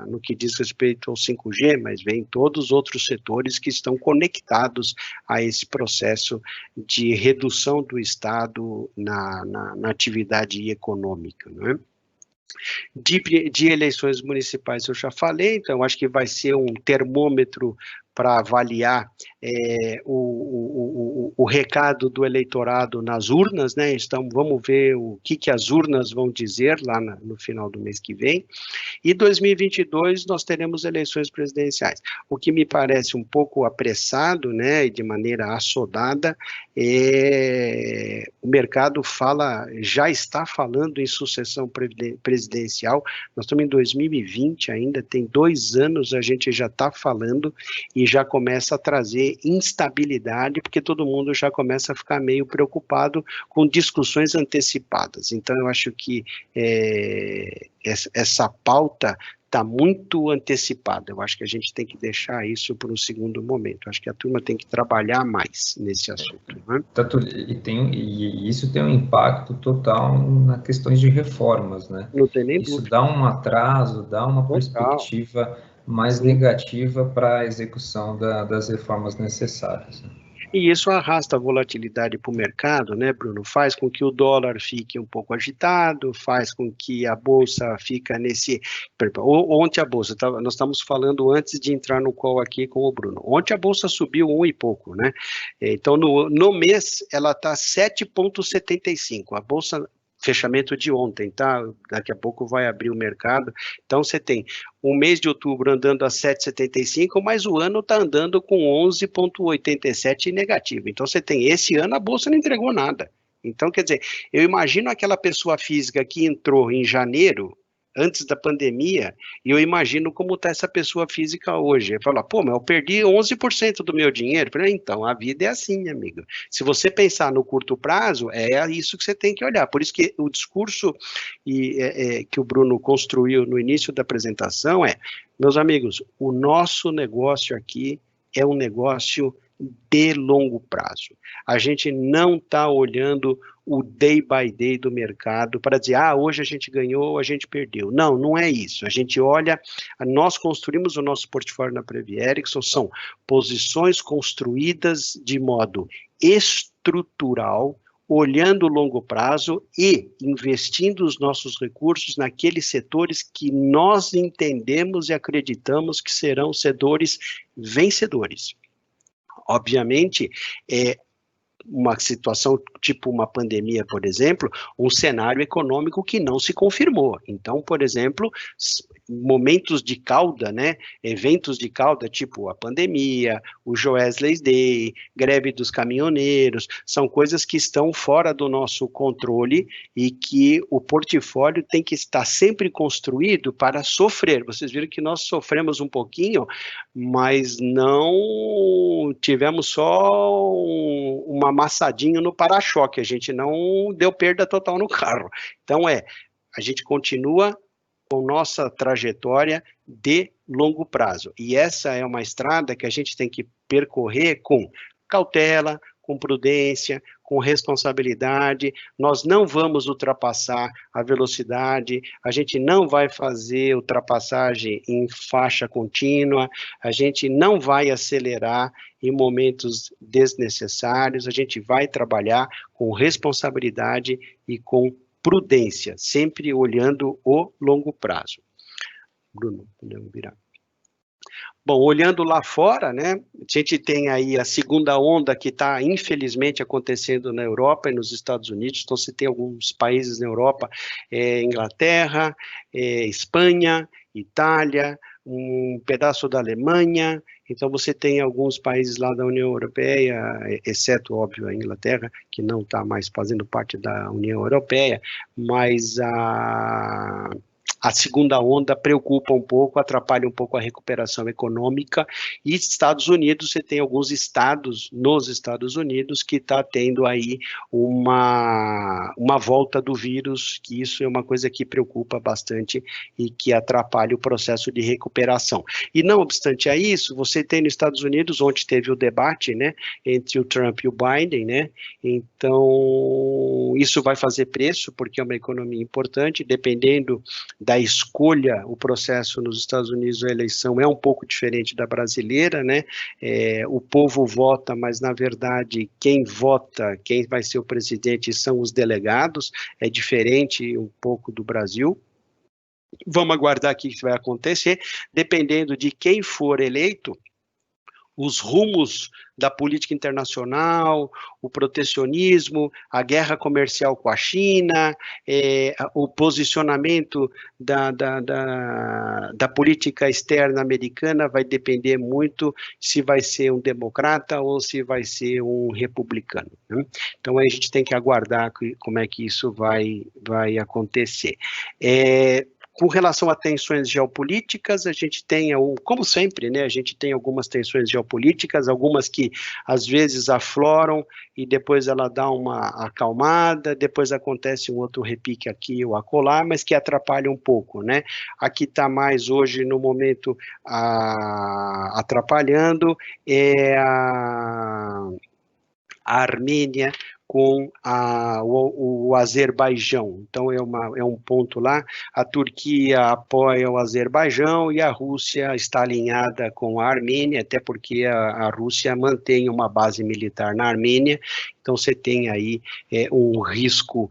no que diz respeito ao 5G, mas vem todos os outros setores que estão conectados a esse processo de redução do Estado na atividade econômica, não é? De eleições municipais eu já falei, então acho que vai ser um termômetro para avaliar o recado do eleitorado nas urnas, né? Então vamos ver o que as urnas vão dizer lá no final do mês que vem. E 2022 nós teremos eleições presidenciais. O que me parece um pouco apressado, né, e de maneira assodada, o mercado já está falando em sucessão presidencial. Nós estamos em 2020 ainda, tem 2 anos a gente já está falando, e e já começa a trazer instabilidade, porque todo mundo já começa a ficar meio preocupado com discussões antecipadas. Então, eu acho que essa pauta está muito antecipada. Eu acho que a gente tem que deixar isso para um segundo momento. Eu acho que a turma tem que trabalhar mais nesse assunto. Né?
E isso tem um impacto total nas questões de reformas, né?
Não tem nem
isso
dúvida.
dá um atraso, dá uma
Total.
perspectiva mais negativa para a execução das reformas necessárias. Né?
E isso arrasta a volatilidade para o mercado, né, Bruno? Faz com que o dólar fique um pouco agitado, faz com que a bolsa fica nesse... Ontem a bolsa, nós estamos falando antes de entrar no call aqui com o Bruno. Ontem a bolsa subiu 1 e pouco, né? Então, no mês, ela está 7,75. A bolsa... fechamento de ontem, tá? Daqui a pouco vai abrir o mercado. Então, você tem o mês de outubro andando a 7,75, mas o ano está andando com 11,87 negativo. Então, você tem, esse ano a Bolsa não entregou nada. Então, quer dizer, eu imagino aquela pessoa física que entrou em janeiro, antes da pandemia, e eu imagino como está essa pessoa física hoje. Ele fala, pô, mas eu perdi 11% do meu dinheiro. Eu falei, então, a vida é assim, amigo. Se você pensar no curto prazo, é isso que você tem que olhar. Por isso que o discurso que o Bruno construiu no início da apresentação meus amigos, o nosso negócio aqui é um negócio de longo prazo. A gente não está olhando o day by day do mercado para dizer, hoje a gente ganhou, a gente perdeu. Não, não é isso. A gente olha, nós construímos o nosso portfólio na Previ Erickson, são posições construídas de modo estrutural, olhando o longo prazo e investindo os nossos recursos naqueles setores que nós entendemos e acreditamos que serão setores vencedores. Obviamente, uma situação tipo uma pandemia, por exemplo, um cenário econômico que não se confirmou. Então, por exemplo, momentos de cauda, né, eventos de cauda, tipo a pandemia, o Joesley's Day, greve dos caminhoneiros, são coisas que estão fora do nosso controle e que o portfólio tem que estar sempre construído para sofrer. Vocês viram que nós sofremos um pouquinho, mas não tivemos só uma amassadinho no para-choque, a gente não deu perda total no carro. Então a gente continua com nossa trajetória de longo prazo. E essa é uma estrada que a gente tem que percorrer com cautela, com prudência, com responsabilidade. Nós não vamos ultrapassar a velocidade, a gente não vai fazer ultrapassagem em faixa contínua, a gente não vai acelerar em momentos desnecessários, a gente vai trabalhar com responsabilidade e com prudência, sempre olhando o longo prazo. Bruno, podemos virar. Bom, olhando lá fora, né, a gente tem aí a segunda onda que está, infelizmente, acontecendo na Europa e nos Estados Unidos. Então, você tem alguns países na Europa, Inglaterra, Espanha, Itália, um pedaço da Alemanha. Então, você tem alguns países lá da União Europeia, exceto, óbvio, a Inglaterra, que não está mais fazendo parte da União Europeia, mas a segunda onda preocupa um pouco, atrapalha um pouco a recuperação econômica, e Estados Unidos, você tem alguns estados nos Estados Unidos que está tendo aí uma volta do vírus, que isso é uma coisa que preocupa bastante e que atrapalha o processo de recuperação. E não obstante a isso, você tem nos Estados Unidos, onde teve o debate, né, entre o Trump e o Biden, né, então isso vai fazer preço, porque é uma economia importante, dependendo da escolha, o processo nos Estados Unidos, a eleição é um pouco diferente da brasileira, né? O povo vota, mas na verdade quem vota, quem vai ser o presidente são os delegados, é diferente um pouco do Brasil. Vamos aguardar aqui o que vai acontecer, dependendo de quem for eleito, os rumos da política internacional, o protecionismo, a guerra comercial com a China, o posicionamento da política externa americana vai depender muito se vai ser um democrata ou se vai ser um republicano, né? Então, aí a gente tem que aguardar como é que isso vai acontecer. Com relação a tensões geopolíticas, a gente tem, como sempre, né, a gente tem algumas tensões geopolíticas, algumas que às vezes afloram e depois ela dá uma acalmada, depois acontece um outro repique aqui ou acolá, mas que atrapalha um pouco, né? Aqui está mais hoje, no momento, atrapalhando é a Armênia com o Azerbaijão. Então, é um ponto lá. A Turquia apoia o Azerbaijão e a Rússia está alinhada com a Armênia, até porque a Rússia mantém uma base militar na Armênia. Então, você tem aí um risco,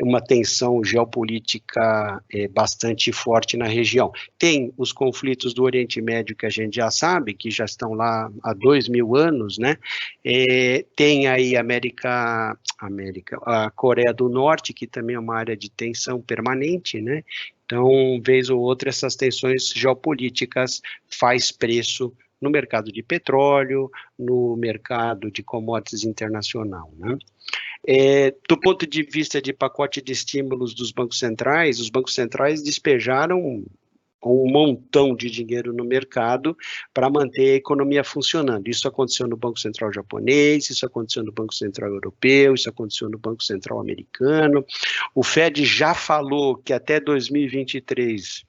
uma tensão geopolítica bastante forte na região. Tem os conflitos do Oriente Médio, que a gente já sabe, que já estão lá há 2000 anos, né? Tem aí a Coreia do Norte, que também é uma área de tensão permanente, né? Então, vez ou outra, essas tensões geopolíticas faz preço no mercado de petróleo, no mercado de commodities internacional, né? Do ponto de vista de pacote de estímulos dos bancos centrais, os bancos centrais despejaram um montão de dinheiro no mercado para manter a economia funcionando. Isso aconteceu no Banco Central japonês, isso aconteceu no Banco Central europeu, isso aconteceu no Banco Central americano. O Fed já falou que até 2023...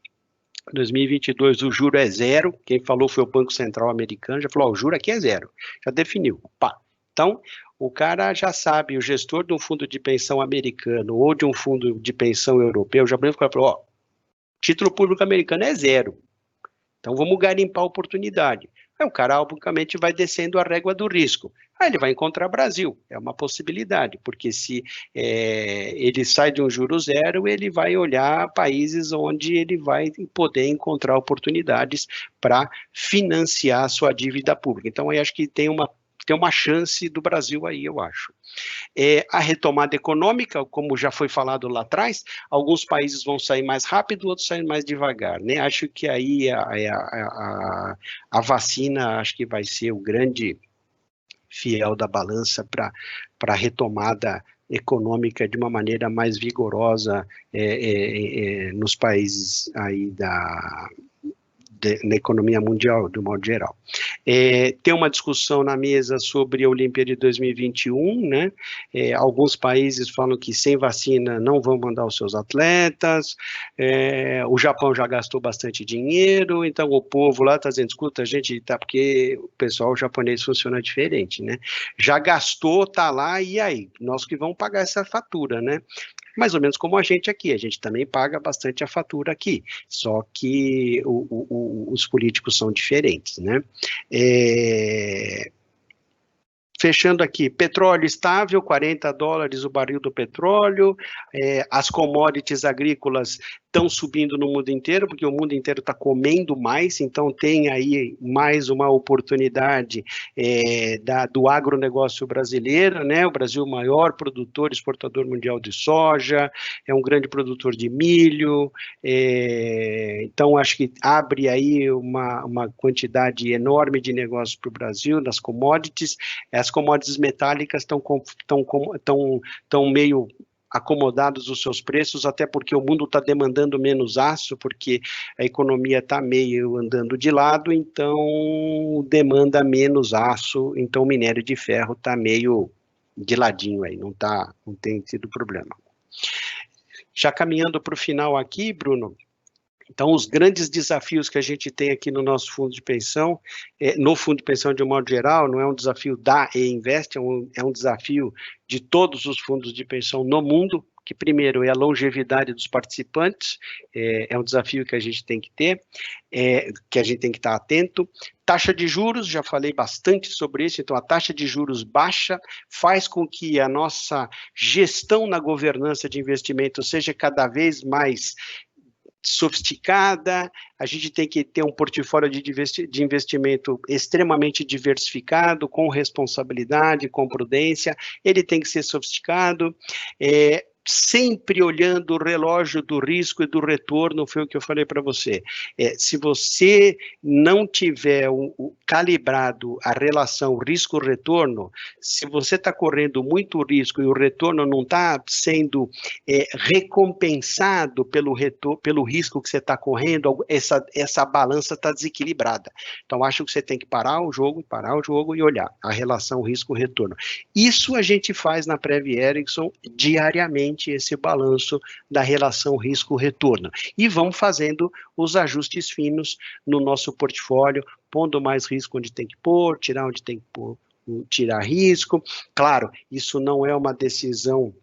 2022 o juro é zero, quem falou foi o Banco Central americano, já falou, o juro aqui é zero, já definiu. Opa. Então, o cara já sabe, o gestor de um fundo de pensão americano ou de um fundo de pensão europeu, já falou, título público americano é zero, então vamos garimpar a oportunidade. Aí o cara, obviamente, vai descendo a régua do risco. Aí ele vai encontrar Brasil, é uma possibilidade, porque se ele sai de um juro zero, ele vai olhar países onde ele vai poder encontrar oportunidades para financiar a sua dívida pública. Então, eu acho que tem uma chance do Brasil aí, eu acho. A retomada econômica, como já foi falado lá atrás, alguns países vão sair mais rápido, outros saem mais devagar, né? Acho que aí a vacina, acho que vai ser o grande fiel da balança para a retomada econômica de uma maneira mais vigorosa nos países aí na economia mundial, do modo geral. Tem uma discussão na mesa sobre a Olimpíada de 2021, né? Alguns países falam que sem vacina não vão mandar os seus atletas, o Japão já gastou bastante dinheiro, então o povo lá está dizendo, escuta, a gente tá, porque o pessoal japonês funciona diferente, né? Já gastou, tá lá, e aí? Nós que vamos pagar essa fatura, né? Mais ou menos como a gente também paga bastante a fatura aqui, só que os políticos são diferentes, né? Fechando aqui, petróleo estável, $40 o barril do petróleo, as commodities agrícolas estão subindo no mundo inteiro, porque o mundo inteiro está comendo mais, então tem aí mais uma oportunidade do agronegócio brasileiro, né? O Brasil é o maior produtor, exportador mundial de soja, é um grande produtor de milho, então acho que abre aí uma quantidade enorme de negócios para o Brasil, nas commodities. As commodities metálicas estão meio acomodados os seus preços, até porque o mundo está demandando menos aço, porque a economia está meio andando de lado, então demanda menos aço, então o minério de ferro está meio de ladinho aí, não tem tido problema. Já caminhando para o final aqui, Bruno, então, os grandes desafios que a gente tem aqui no nosso fundo de pensão, no fundo de pensão de um modo geral, não é um desafio da E-Invest, é um desafio de todos os fundos de pensão no mundo, que primeiro é a longevidade dos participantes, é um desafio que a gente tem que ter, que a gente tem que estar atento. Taxa de juros, já falei bastante sobre isso, então a taxa de juros baixa faz com que a nossa gestão na governança de investimento seja cada vez mais sofisticada, a gente tem que ter um portfólio de investimento extremamente diversificado, com responsabilidade, com prudência, ele tem que ser sofisticado, sempre olhando o relógio do risco e do retorno, foi o que eu falei para você. Se você não tiver calibrado a relação risco-retorno, se você está correndo muito risco e o retorno não está sendo recompensado pelo risco que você está correndo, essa balança está desequilibrada. Então, acho que você tem que parar o jogo e olhar a relação risco-retorno. Isso a gente faz na Prev Erickson diariamente, esse balanço da relação risco-retorno. E vamos fazendo os ajustes finos no nosso portfólio, pondo mais risco onde tem que pôr, tirar onde tem que pôr, tirar risco. Claro, isso não é uma decisão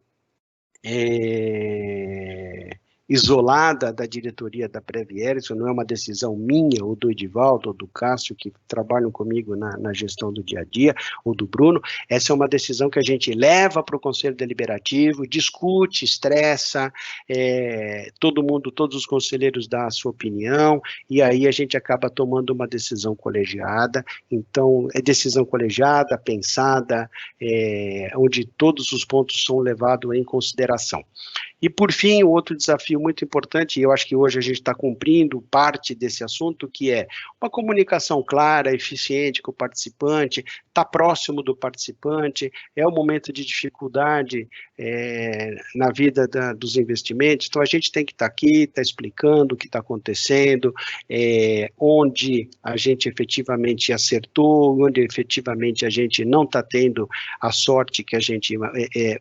isolada da diretoria da Prev Erickson, não é uma decisão minha, ou do Edivaldo, ou do Cássio, que trabalham comigo na gestão do dia a dia, ou do Bruno. Essa é uma decisão que a gente leva para o Conselho Deliberativo, discute, estressa, todos os conselheiros dão a sua opinião, e aí a gente acaba tomando uma decisão colegiada. Então, é decisão colegiada, pensada, onde todos os pontos são levados em consideração. E, por fim, o outro desafio muito importante, e eu acho que hoje a gente está cumprindo parte desse assunto, que é uma comunicação clara, eficiente com o participante, está próximo do participante, é um momento de dificuldade na vida dos investimentos, então a gente tem que estar aqui, está explicando o que está acontecendo, onde a gente efetivamente acertou, onde efetivamente a gente não está tendo a sorte que a gente,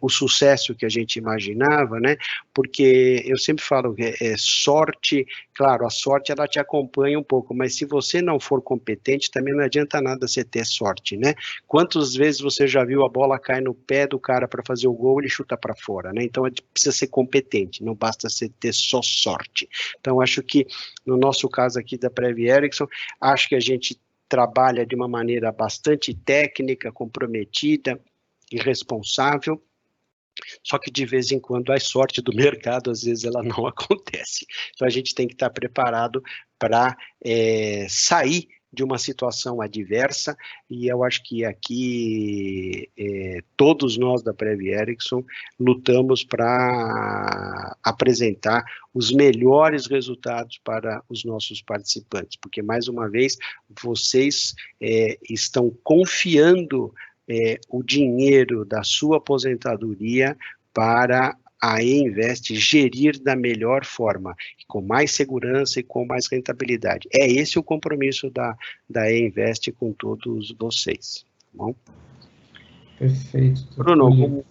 o sucesso que a gente imaginava, né? Porque eu sempre falo que sorte, claro, a sorte ela te acompanha um pouco, mas se você não for competente, também não adianta nada você ter sorte, né? Quantas vezes você já viu a bola cair no pé do cara para fazer o gol, ele chuta para fora, né? Então precisa ser competente, não basta você ter só sorte. Então acho que no nosso caso aqui da Prev Erickson, acho que a gente trabalha de uma maneira bastante técnica, comprometida e responsável. Só que de vez em quando a sorte do mercado, às vezes ela não acontece. Então a gente tem que estar preparado para sair de uma situação adversa, e eu acho que aqui todos nós da Prev Erickson lutamos para apresentar os melhores resultados para os nossos participantes, porque mais uma vez vocês estão confiando o dinheiro da sua aposentadoria para a E-Invest gerir da melhor forma, com mais segurança e com mais rentabilidade. É esse o compromisso da E-Invest com todos vocês. Tá bom?
Perfeito.
Bruno,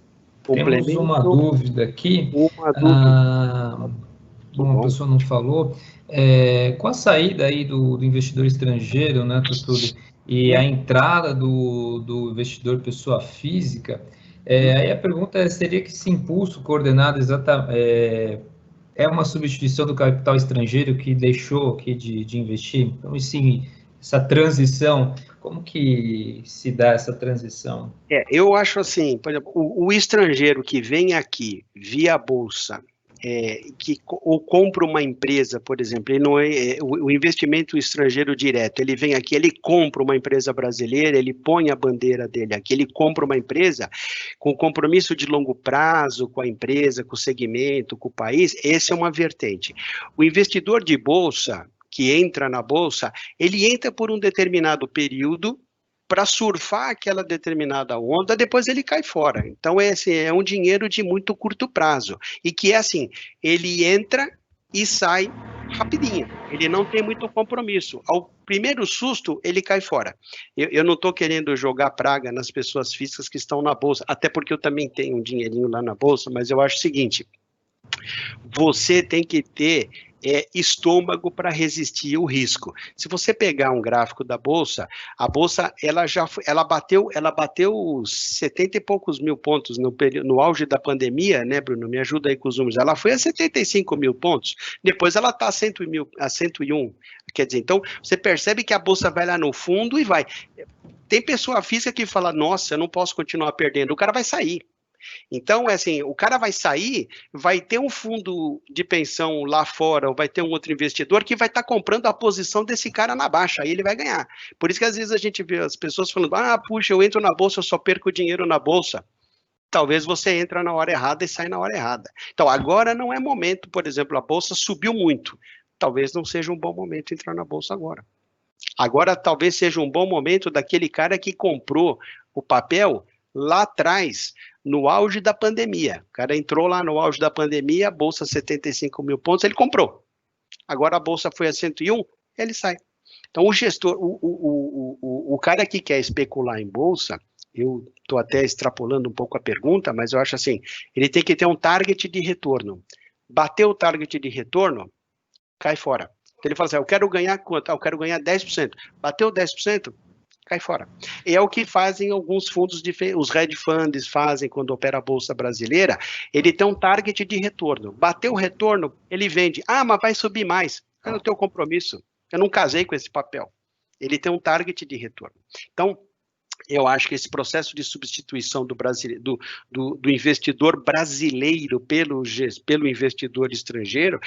temos uma dúvida aqui.
Uma dúvida.
Uma pessoa não falou. Com a saída aí do investidor estrangeiro, né, Túlio, e a entrada do investidor pessoa física, aí a pergunta seria que esse impulso coordenado é uma substituição do capital estrangeiro que deixou aqui de investir? Então, sim, essa transição, como que se dá essa transição?
Eu acho assim, por exemplo, o estrangeiro que vem aqui via bolsa, ou compra uma empresa, por exemplo, ele não o investimento estrangeiro direto, ele vem aqui, ele compra uma empresa brasileira, ele põe a bandeira dele aqui, ele compra uma empresa com compromisso de longo prazo com a empresa, com o segmento, com o país, essa é uma vertente. O investidor de bolsa, que entra na bolsa, ele entra por um determinado período, para surfar aquela determinada onda, depois ele cai fora. Então, é um dinheiro de muito curto prazo. E que é assim, ele entra e sai rapidinho. Ele não tem muito compromisso. Ao primeiro susto, ele cai fora. Eu não estou querendo jogar praga nas pessoas físicas que estão na bolsa, até porque eu também tenho um dinheirinho lá na bolsa, mas eu acho o seguinte, você tem que ter estômago para resistir o risco. Se você pegar um gráfico da bolsa, a bolsa ela bateu 70 e poucos mil pontos no auge da pandemia, né, Bruno? Me ajuda aí com os números. Ela foi a 75 mil pontos, depois ela está a 101. Quer dizer, então você percebe que a bolsa vai lá no fundo e vai. Tem pessoa física que fala, nossa, eu não posso continuar perdendo, o cara vai sair. Então, assim, o cara vai sair, vai ter um fundo de pensão lá fora, ou vai ter um outro investidor que vai estar comprando a posição desse cara na baixa, aí ele vai ganhar. Por isso que às vezes a gente vê as pessoas falando, puxa, eu entro na bolsa, eu só perco dinheiro na bolsa. talvez você entra na hora errada e sai na hora errada. Então, agora não é momento, por exemplo, a bolsa subiu muito. Talvez não seja um bom momento entrar na bolsa agora. Agora, talvez seja um bom momento daquele cara que comprou o papel lá atrás, no auge da pandemia. O cara entrou lá no auge da pandemia, a bolsa 75 mil pontos, ele comprou. Agora a bolsa foi a 101, ele sai. Então, o gestor, o cara que quer especular em bolsa, eu estou até extrapolando um pouco a pergunta, mas eu acho assim, ele tem que ter um target de retorno. Bateu o target de retorno, cai fora. Então ele fala assim, eu quero ganhar quanto? Eu quero ganhar 10%. Bateu 10%, cai fora. E é o que fazem alguns fundos, os hedge funds fazem quando opera a Bolsa Brasileira, ele tem um target de retorno. Bateu o retorno, ele vende. Ah, mas vai subir mais. Eu não tenho compromisso. Eu não casei com esse papel. Ele tem um target de retorno. Então, eu acho que esse processo de substituição do investidor brasileiro pelo investidor estrangeiro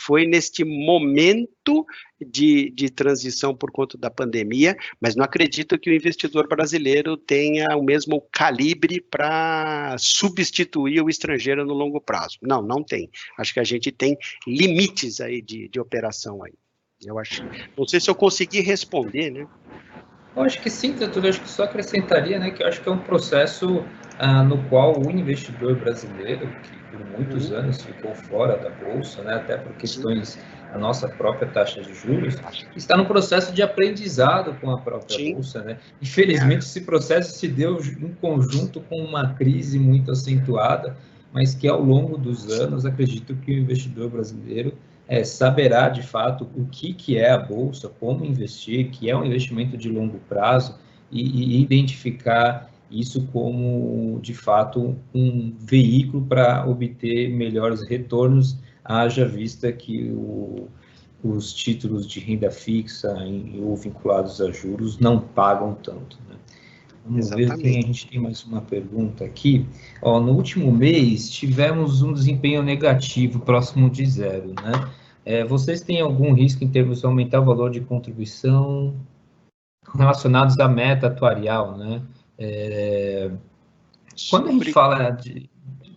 foi neste momento de transição por conta da pandemia, mas não acredito que o investidor brasileiro tenha o mesmo calibre para substituir o estrangeiro no longo prazo. Não, não tem. Acho que a gente tem limites aí de operação aí. Eu acho. Não sei se eu consegui responder, né?
Eu acho que sim, Tato, eu acho que só acrescentaria, né, que eu acho que é um processo no qual o investidor brasileiro, que por muitos anos ficou fora da Bolsa, né, até por questões da nossa própria taxa de juros, está no processo de aprendizado com a própria Bolsa, né. Infelizmente, esse processo se deu em conjunto com uma crise muito acentuada, mas que ao longo dos anos, acredito que o investidor brasileiro saberá de fato o que é a Bolsa, como investir, que é um investimento de longo prazo e identificar isso como, de fato, um veículo para obter melhores retornos, haja vista que os títulos de renda fixa ou vinculados a juros não pagam tanto, né? Vamos ver quem a gente tem mais uma pergunta aqui. Ó, no último mês, tivemos um desempenho negativo, próximo de zero, né? Vocês têm algum risco em termos de aumentar o valor de contribuição relacionados à meta atuarial, né? Quando a gente fala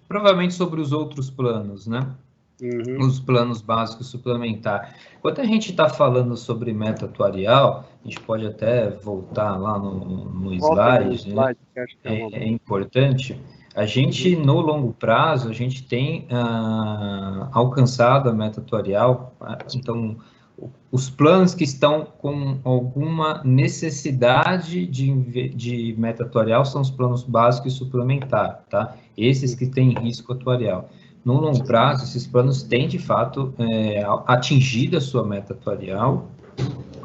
provavelmente sobre os outros planos, né? Os planos básicos suplementar. Quando a gente está falando sobre meta atuarial, a gente pode até voltar lá no slide, né? É importante. A gente, no longo prazo, a gente tem alcançado a meta atuarial. Então, os planos que estão com alguma necessidade de meta atuarial são os planos básicos e suplementar, tá? Esses que têm risco atuarial. No longo prazo, esses planos têm, de fato, atingido a sua meta atuarial,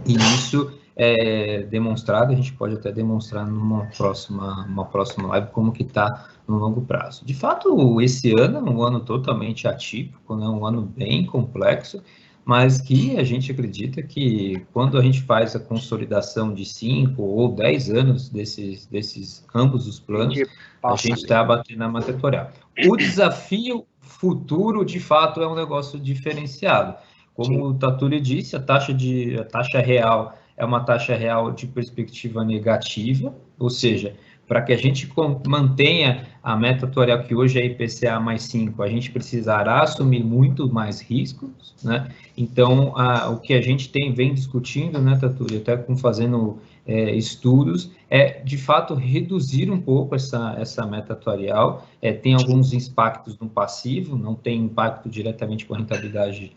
e isso é demonstrado, a gente pode até demonstrar numa próxima live como que está no longo prazo. De fato, esse ano é um ano totalmente atípico, né? Um ano bem complexo, mas que a gente acredita que quando a gente faz a consolidação de 5 ou 10 anos desses ambos os planos, a gente está batendo na meta atuarial. O desafio futuro, de fato, é um negócio diferenciado. Como o Tatturi disse, a taxa real é uma taxa real de perspectiva negativa, ou seja, para que a gente mantenha a meta atuarial, que hoje é IPCA mais 5, a gente precisará assumir muito mais riscos, né? Então, o que a gente vem discutindo, né, Tatturi, até fazendo estudos, é, de fato, reduzir um pouco essa meta atuarial. Tem alguns impactos no passivo, não tem impacto diretamente com a rentabilidade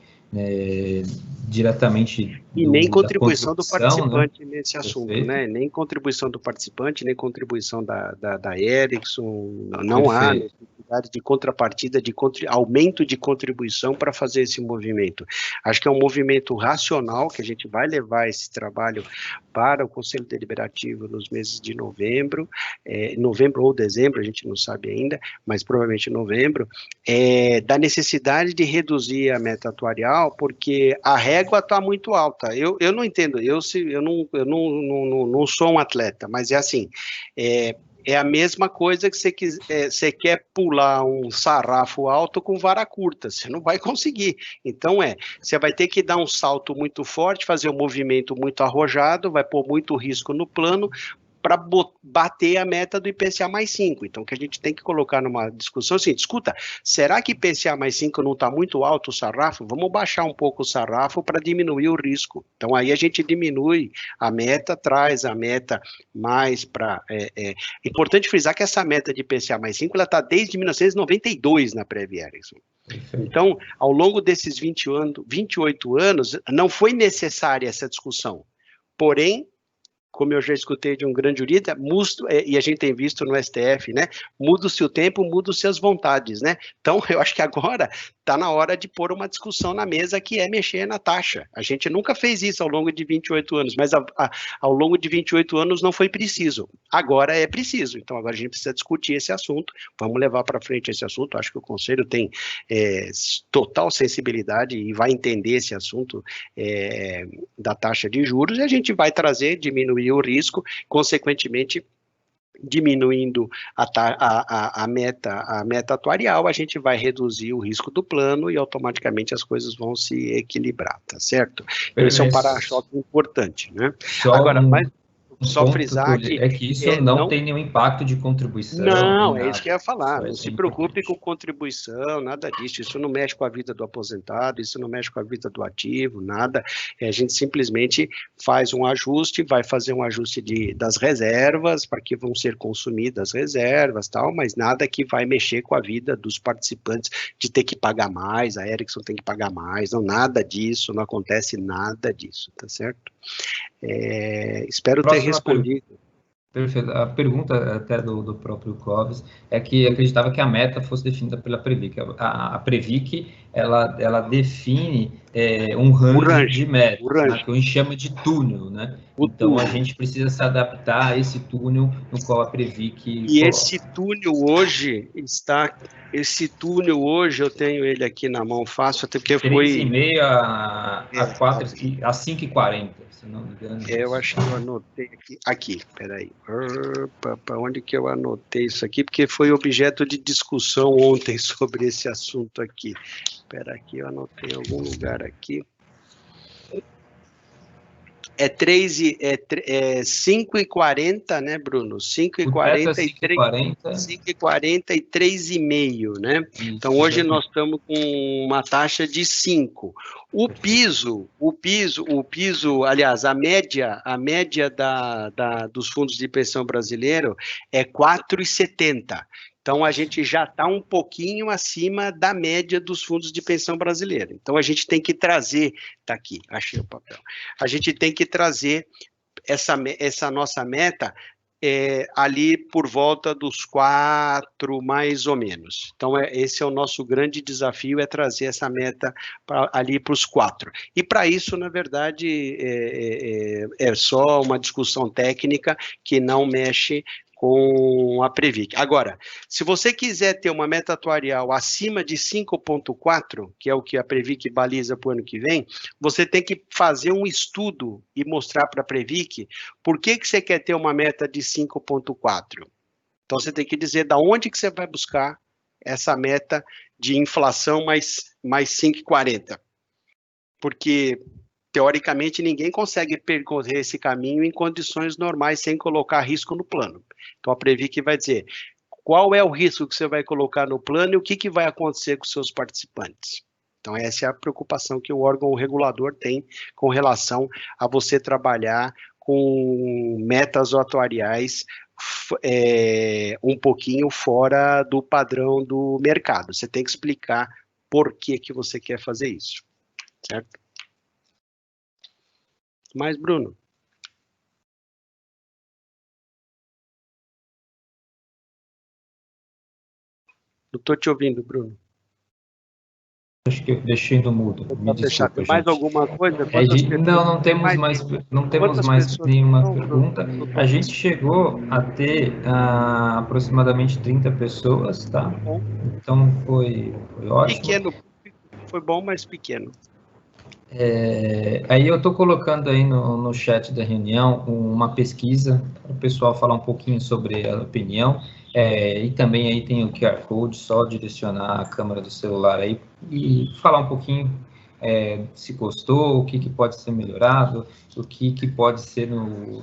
diretamente
e nem contribuição do participante, né, nesse assunto,
Perfeito.
né? Nem contribuição do participante, nem contribuição da Ericsson, não há necessidade de contrapartida, de aumento de contribuição para fazer esse movimento. Acho que é um movimento racional, que a gente vai levar esse trabalho para o Conselho Deliberativo nos meses de novembro ou dezembro, a gente não sabe ainda, mas provavelmente novembro, da necessidade de reduzir a meta atuarial, porque a régua está muito alta. Eu não entendo, eu não sou um atleta, mas é assim, é a mesma coisa que você quer pular um sarrafo alto com vara curta, você não vai conseguir. Então, você vai ter que dar um salto muito forte, fazer um movimento muito arrojado, vai pôr muito risco no plano, para bater a meta do IPCA mais 5. Então, o que a gente tem que colocar numa discussão assim, escuta, será que IPCA mais 5 não está muito alto o sarrafo? Vamos baixar um pouco o sarrafo para diminuir o risco. Então, aí a gente diminui a meta, traz a meta mais para... É importante frisar que essa meta de IPCA mais 5, ela está desde 1992 na Prev-Erickson. Então, ao longo desses 28 anos, não foi necessária essa discussão. Porém, como eu já escutei de um grande jurista, e a gente tem visto no STF, né? Muda-se o tempo, mudam-se as vontades, né? Então, eu acho que agora está na hora de pôr uma discussão na mesa que é mexer na taxa. A gente nunca fez isso ao longo de 28 anos, mas ao longo de 28 anos não foi preciso. Agora é preciso. Então, agora a gente precisa discutir esse assunto. Vamos levar para frente esse assunto. Acho que o Conselho tem total sensibilidade e vai entender esse assunto da taxa de juros, e a gente vai trazer, diminuir o risco, consequentemente, diminuindo a meta atuarial, a gente vai reduzir o risco do plano e automaticamente as coisas vão se equilibrar, tá certo? Então, esse é um para-choque importante, né? Agora, mas só frisar que...
É que isso não tem nenhum impacto de contribuição.
Não, é isso que eu ia falar. Não se preocupe com contribuição, nada disso. Isso não mexe com a vida do aposentado, isso não mexe com a vida do ativo, nada. A gente simplesmente faz um ajuste, vai fazer um ajuste das reservas, para que vão ser consumidas as reservas, tal, mas nada que vai mexer com a vida dos participantes de ter que pagar mais, a Erickson tem que pagar mais, não, nada disso, não acontece nada disso, tá certo? Espero ter respondido.
Perfeito. A pergunta até do próprio Clóvis é que acreditava que a meta fosse definida pela Previc. A Previc, ela define um range de metas, né, que a gente chama de túnel, né? Então, a gente precisa se adaptar a esse túnel no qual a Previc
E coloca. Esse túnel hoje, eu tenho ele aqui na mão fácil, até porque foi...
3,5 a 5,40, se não me engano.
Eu acho que eu anotei aqui, peraí. Onde que eu anotei isso aqui? Porque foi objeto de discussão ontem sobre esse assunto aqui. Espera aqui, eu anotei em algum lugar aqui. 5,40, né, Bruno? 5,40 e 3,5, né? Isso, então, hoje nós estamos com uma taxa de 5. O piso, aliás, a média dos fundos de pensão brasileiro é 4,70. Então, a gente já está um pouquinho acima da média dos fundos de pensão brasileira. Então, a gente tem que trazer, está aqui, achei o papel, a gente tem que trazer essa nossa meta ali por volta dos 4, mais ou menos. Então, esse é o nosso grande desafio, é trazer essa meta ali para os 4. E para isso, na verdade, é só uma discussão técnica que não mexe com a Previc. Agora, se você quiser ter uma meta atuarial acima de 5,4, que é o que a Previc baliza para o ano que vem, você tem que fazer um estudo e mostrar para a Previc por que você quer ter uma meta de 5,4. Então, você tem que dizer da onde que você vai buscar essa meta de inflação mais 5,40. Porque... teoricamente, ninguém consegue percorrer esse caminho em condições normais, sem colocar risco no plano. Então, a Previc vai dizer qual é o risco que você vai colocar no plano e o que vai acontecer com os seus participantes. Então, essa é a preocupação que o órgão regulador tem com relação a você trabalhar com metas atuariais um pouquinho fora do padrão do mercado. Você tem que explicar por que você quer fazer isso, certo? Mais, Bruno? Não estou te ouvindo, Bruno.
Acho que eu deixei no mudo. Me desculpa,
mais alguma coisa?
Não temos mais nenhuma pergunta. A gente chegou a ter aproximadamente 30 pessoas, tá? Então foi ótimo.
Pequeno, foi bom, mas pequeno.
Aí eu estou colocando aí no chat da reunião uma pesquisa para o pessoal falar um pouquinho sobre a opinião, e também aí tem o QR Code, só direcionar a câmera do celular aí e falar um pouquinho se gostou, o que pode ser melhorado, o que pode ser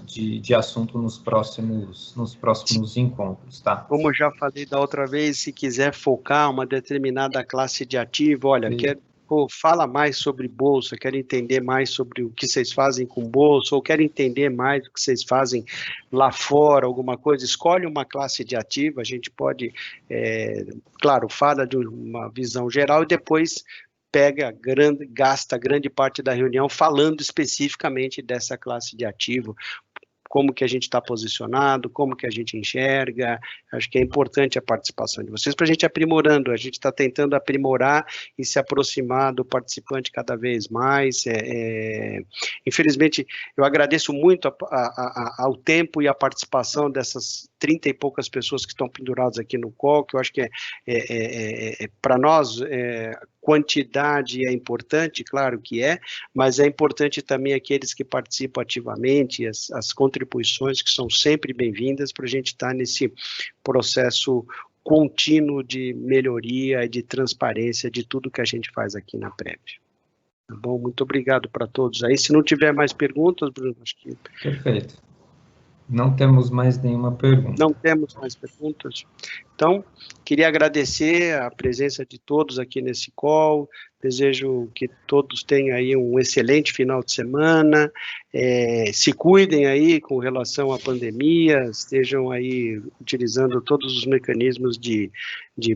de assunto nos próximos encontros, tá?
Como eu já falei da outra vez, se quiser focar uma determinada classe de ativo, olha, fala mais sobre bolsa, quero entender mais sobre o que vocês fazem com bolsa, ou quero entender mais o que vocês fazem lá fora, alguma coisa, escolhe uma classe de ativo, a gente pode, claro, fala de uma visão geral e depois gasta grande parte da reunião falando especificamente dessa classe de ativo, como que a gente está posicionado, como que a gente enxerga. Acho que é importante a participação de vocês para a gente aprimorando, a gente está tentando aprimorar e se aproximar do participante cada vez mais. Infelizmente, eu agradeço muito ao tempo e a participação dessas 30 e poucas pessoas que estão penduradas aqui no call, que eu acho que para nós, quantidade é importante, claro que mas é importante também aqueles que participam ativamente, as contribuições que são sempre bem-vindas para a gente estar nesse processo contínuo de melhoria e de transparência de tudo que a gente faz aqui na Prev. Tá bom? Muito obrigado para todos aí. Se não tiver mais perguntas, Bruno, acho que...
Perfeito. Não temos mais nenhuma pergunta.
Não temos mais perguntas. Então, queria agradecer a presença de todos aqui nesse call, desejo que todos tenham aí um excelente final de semana, se cuidem aí com relação à pandemia, estejam aí utilizando todos os mecanismos de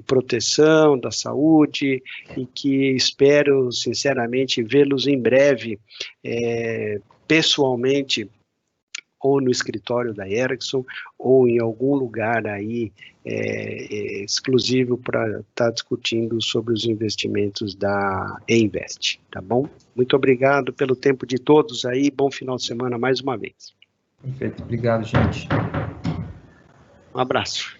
proteção da saúde, e que espero, sinceramente, vê-los em breve, pessoalmente, ou no escritório da Ericsson, ou em algum lugar aí exclusivo para estar discutindo sobre os investimentos da E-Invest, tá bom? Muito obrigado pelo tempo de todos aí, bom final de semana mais uma vez.
Perfeito, obrigado, gente.
Um abraço.